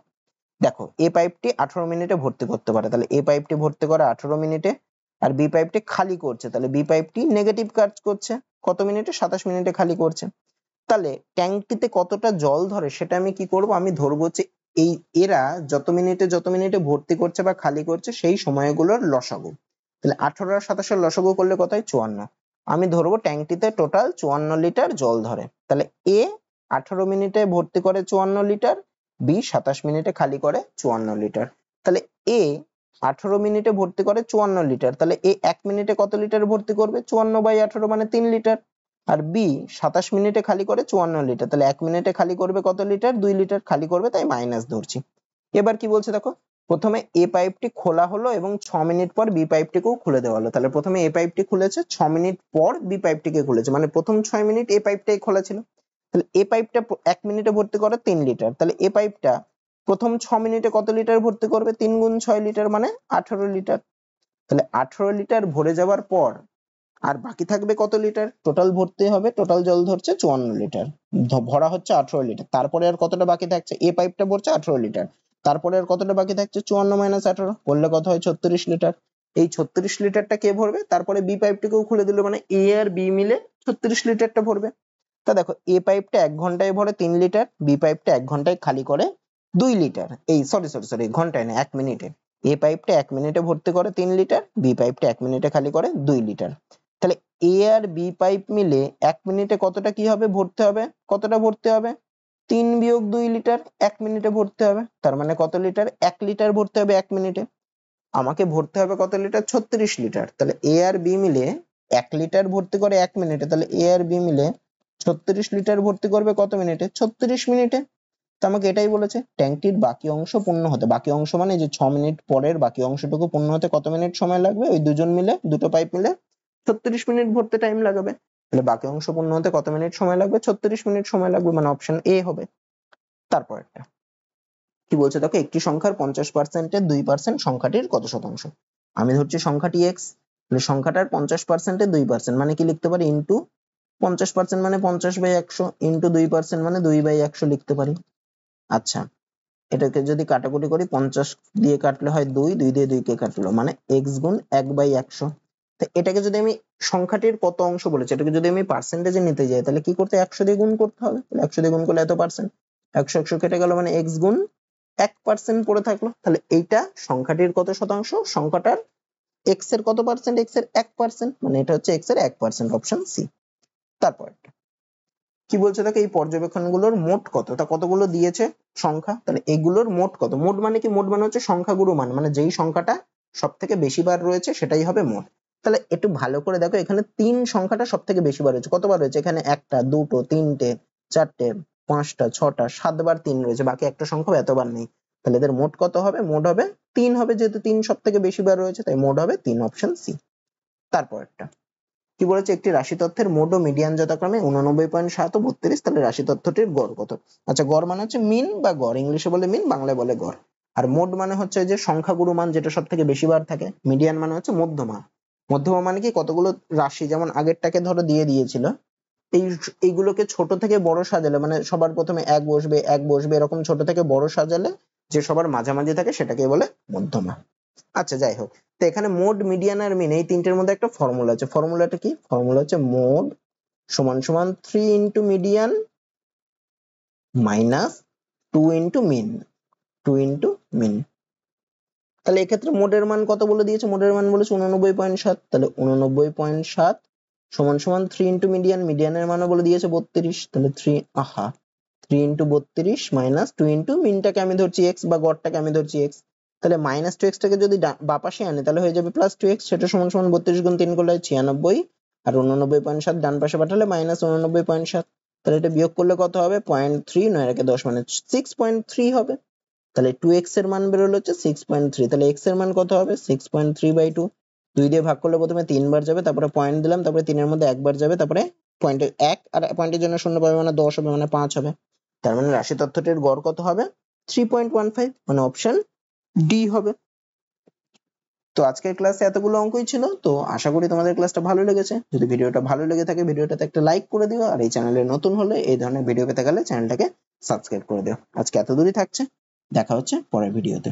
দেখো এ পাইপটি 18 মিনিটে ভর্তি করতে পারে, তাহলে এ পাইপটি ভর্তি করে 18 মিনিটে, আর বি পাইপটি খালি করছে, তাহলে বি পাইপটি নেগেটিভ কাজ করছে, কত মিনিটে? 27 মিনিটে খালি করছে। তাহলে ট্যাঙ্কটিতে কতটা জল ধরে সেটা আমি কি করব? আমি ধরবো যে এই এরা যত মিনিটে ভর্তি করছে বা খালি করছে সেই সময়গুলোর লসাগু। তাহলে 18 আর 27 এর লসাগু করলে কত হয়? 54। আমি ধরবো ট্যাঙ্কটিতে টোটাল 54 লিটার জল ধরে, তাহলে এ 18 মিনিটে ভর্তি করে 54 লিটার, বি 27 মিনিটে খালি করে 54 লিটার। তাহলে এ 18 মিনিটে ভর্তি করে 54 লিটার, তাহলে এ 1 মিনিটে কত লিটার ভর্তি করবে? 54/18 মানে 3 লিটার। আর বি 27 মিনিটে খালি করে 54 লিটার, তাহলে 1 মিনিটে খালি করবে কত লিটার? 2 লিটার খালি করবে, তাই মাইনাস ধরছি। এবার কি বলছে দেখো, প্রথমে এ পাইপটি খোলা হলো এবং 6 মিনিট পর বি পাইপটিকেও খুলে দেওয়া হলো, তাহলে প্রথমে এ পাইপটি খুলেছে, 6 মিনিট পর বি পাইপটিকে খুলেছে, মানে প্রথম 6 মিনিট এ পাইপটাই খোলা ছিল। তাহলে এ পাইপটা 1 মিনিটে ভর্তি করে 3 লিটার, তাহলে এ পাইপটা প্রথম 6 মিনিটে কত লিটার ভর্তি করবে? 3 গুণ 6 লিটার মানে 18 লিটার। তাহলে 18 লিটার ভরে যাওয়ার পর আর বাকি থাকবে কত লিটার? টোটাল ভর্তি হবে, টোটাল জল ধরছে 54 লিটার, ভরা হচ্ছে 18 লিটার, তারপরে আর কতটা বাকি থাকছে? এ পাইপটা ভরছে 18 লিটার, তারপরে আর কতটা বাকি থাকছে 54 - 18 করলে কত হয় 36 লিটার। এই 36 লিটারটা কে ভরবে? তারপরে বি পাইপটিকেও খুলে দিল, মানে এ আর বি মিলে 36 লিটারটা ভরবে। তা দেখো এ পাইপটা 1 ঘন্টায় ভরে 3 লিটার, বি পাইপটা 1 ঘন্টায় খালি করে 2 লিটার। এই সরি ঘন্টায় না, 1 মিনিটে। এ পাইপটা 1 মিনিটে ভর্তি করে 3 লিটার, বি পাইপটা 1 মিনিটে খালি করে 2 লিটার। তাহলে এ আর বি পাইপ মিলে 1 মিনিটে কতটা কি হবে ভরতে হবে? কতটা ভরতে হবে? 3 বিয়োগ 2 লিটার 1 মিনিটে ভরতে হবে। তার মানে কত লিটার? 1 লিটার ভরতে হবে 1 মিনিটে। আমাকে ভরতে হবে কত লিটার? 36 লিটার। তাহলে এ আর বি মিলে 1 লিটার ভর্তি করে 1 মিনিটে, তাহলে এ আর বি মিলে 36 লিটার ভর্তি করবে কত মিনিটে? 36 মিনিটে। তো আমাকে এটাই বলেছে ট্যাঙ্কটির বাকি অংশ পূর্ণ হতে, বাকি অংশ মানে যে 6 মিনিট পরের বাকি অংশটুকু পূর্ণ হতে কত মিনিট সময় লাগবে? ওই দুজন মিলে, দুটো পাইপ মিলে 36 মিনিট ভরতে টাইম লাগাবে। তাহলে বাকি অংশ পূর্ণ হতে কত মিনিট সময় লাগবে? 36 মিনিট সময় লাগবে, মানে অপশন এ হবে। তারপরটা কি বলছে দেখো, একটি সংখ্যার 50%-এর 2% সংখ্যাটির কত শতাংশ? আমি ধরছি সংখ্যাটি এক্স, মানে সংখ্যাটার 50%-এর 2% মানে কি লিখতে পারি? ইন্টু 50% মানে 50/100 ইন্টু 2% মানে 2/100 লিখতে পারি। আচ্ছা, এটাকে যদি কাটাকুটি করি 50 দিয়ে কাটলে হয় 2, 2 দিয়ে 2 কে কাটলো মানে x গুণ 1/100। তো এটাকে যদি আমি সংখ্যাটির কত অংশ বলেছি, এটাকে যদি আমি পার্সেন্টেজে নিতে যাই তাহলে কি করতে? 100 দিয়ে গুণ করতে হবে। 100 দিয়ে গুণ করলে এত পার্সেন্ট, 100 কেটে গেল মানে x গুণ 1% পড়ে থাকলো। তাহলে এইটা সংখ্যাটির কত শতাংশ? সংখ্যাটার x এর কত পার্সেন্ট? x এর 1%, মানে এটা হচ্ছে x এর 1%, অপশন সি। তারপর কি বলছে দেখো, এই পর্যবেক্ষণগুলোর মোট কত? তা কতগুলো দিয়েছে সংখ্যা, তাহলে এগুলোর মোট কত? মোট মানে কি? মোট মানে হচ্ছে সংখ্যাগুরু মান, মানে যেই সংখ্যাটা সব থেকে বেশি বার রয়েছে সেটাই হবে মোট। তাহলে একটু ভালো করে দেখো, এখানে 3 সংখ্যাটা সব থেকে বেশি বার রয়েছে। কতবার রয়েছে এখানে? 1টা, 2টো, 3টে, 4টে, 5টা, 6টা, 7বার 3 রয়েছে, বাকি একটা সংখ্যা এতবার নেই। তাহলে এদের মোট কত হবে? মোট হবে 3 হবে, যেহেতু 3 সব থেকে বেশি বার রয়েছে তাই মোট হবে 3, অপশন সি। তারপর একটা কি বলেছে, একটি রাশি তথ্যের মোড ও মিডিয়ান যথাক্রমে 89.7 ও 32, তাহলে রাশি তথ্যটির গড় কত? আচ্ছা, গড় মানে হচ্ছে মিন বা গড়, ইংলিশে বলে মিন, বাংলায় বলে গড়। আর মোড মানে হচ্ছে যে সংখ্যাগুরু মান যেটা সব থেকে বেশি বার থাকে। মিডিয়ান মানে হচ্ছে মধ্যমা। মধ্যমা মানে কি? কতগুলো রাশি, যেমন আগেরটাকে ধরো দিয়ে দিয়েছিল, এইগুলোকে ছোট থেকে বড় সাজালে, মানে সবার প্রথমে 1 বসবে 1 বসবে, এরকম ছোট থেকে বড় সাজালে যে সবার মাঝামাঝি থাকে সেটাকে বলে মধ্যমা। আচ্ছা, যাই হোক, তো এখানে মোড, মিডিয়ান আর মিন এই তিনটের মধ্যে একটা ফর্মুলা আছে। ফর্মুলাটা কি? ফর্মুলা হচ্ছে মোড সমান সমান 3 into median minus 2 into mean, 2 into mean. তাহলে এক্ষেত্রে মোডের মান কত বলে দিয়েছে? মোডের মান বলেছে 89.7, তাহলে 89.7 সমান সমান 3 ইন্টু মিডিয়ান, মিডিয়ানের মানও বলে দিয়েছে 32, তাহলে 3 ইন্টু 32 মাইনাস 2 ইন্টু মিনটাকে আমি ধরছি x বা গড়টাকে আমি ধরছি x, তাহলে মাইনাস 2x টাকে যদি বাপাশে আনি তাহলে হয়ে যাবে প্লাস 2x, সেটা সমান সমান 32 গুণ 3 করলে 96, আর 89.7 ডান পাশে পাঠালে মাইনাস 89.7, তাহলে এটা বিয়োগ করলে কত হবে? 0.3, 9 এর 10 মানে 6.3 হবে। তাহলে 2x এর মান বেরোলো হচ্ছে 6.3, তাহলে x এর মান কত হবে? 6.3/2। 2 দিয়ে ভাগ করলে প্রথমে 3 বার যাবে, তারপরে পয়েন্ট দিলাম, তারপরে 3 এর মধ্যে একবার যাবে, তারপরে পয়েন্টে 1 আর পয়েন্টের জন্য 0 পাবে মানে 10 হবে, মানে 5 হবে। তার মানে রাশি তথ্যটির গড় কত হবে? 3.15, মানে অপশন ডি হবে। তো আজকের ক্লাসে এতগুলো অঙ্কই ছিল। তো আশা করি তোমাদের ক্লাসটা ভালো লেগেছে। যদি ভিডিওটা ভালো লেগে থাকে ভিডিওটাতে একটা লাইক করে দিও, আর এই চ্যানেলে নতুন হলে এই ধরনের ভিডিও পেতে গেলে চ্যানেলটাকে সাবস্ক্রাইব করে দিও। আজকে এত দূরই থাকছে, দেখা হচ্ছে পরের ভিডিওতে।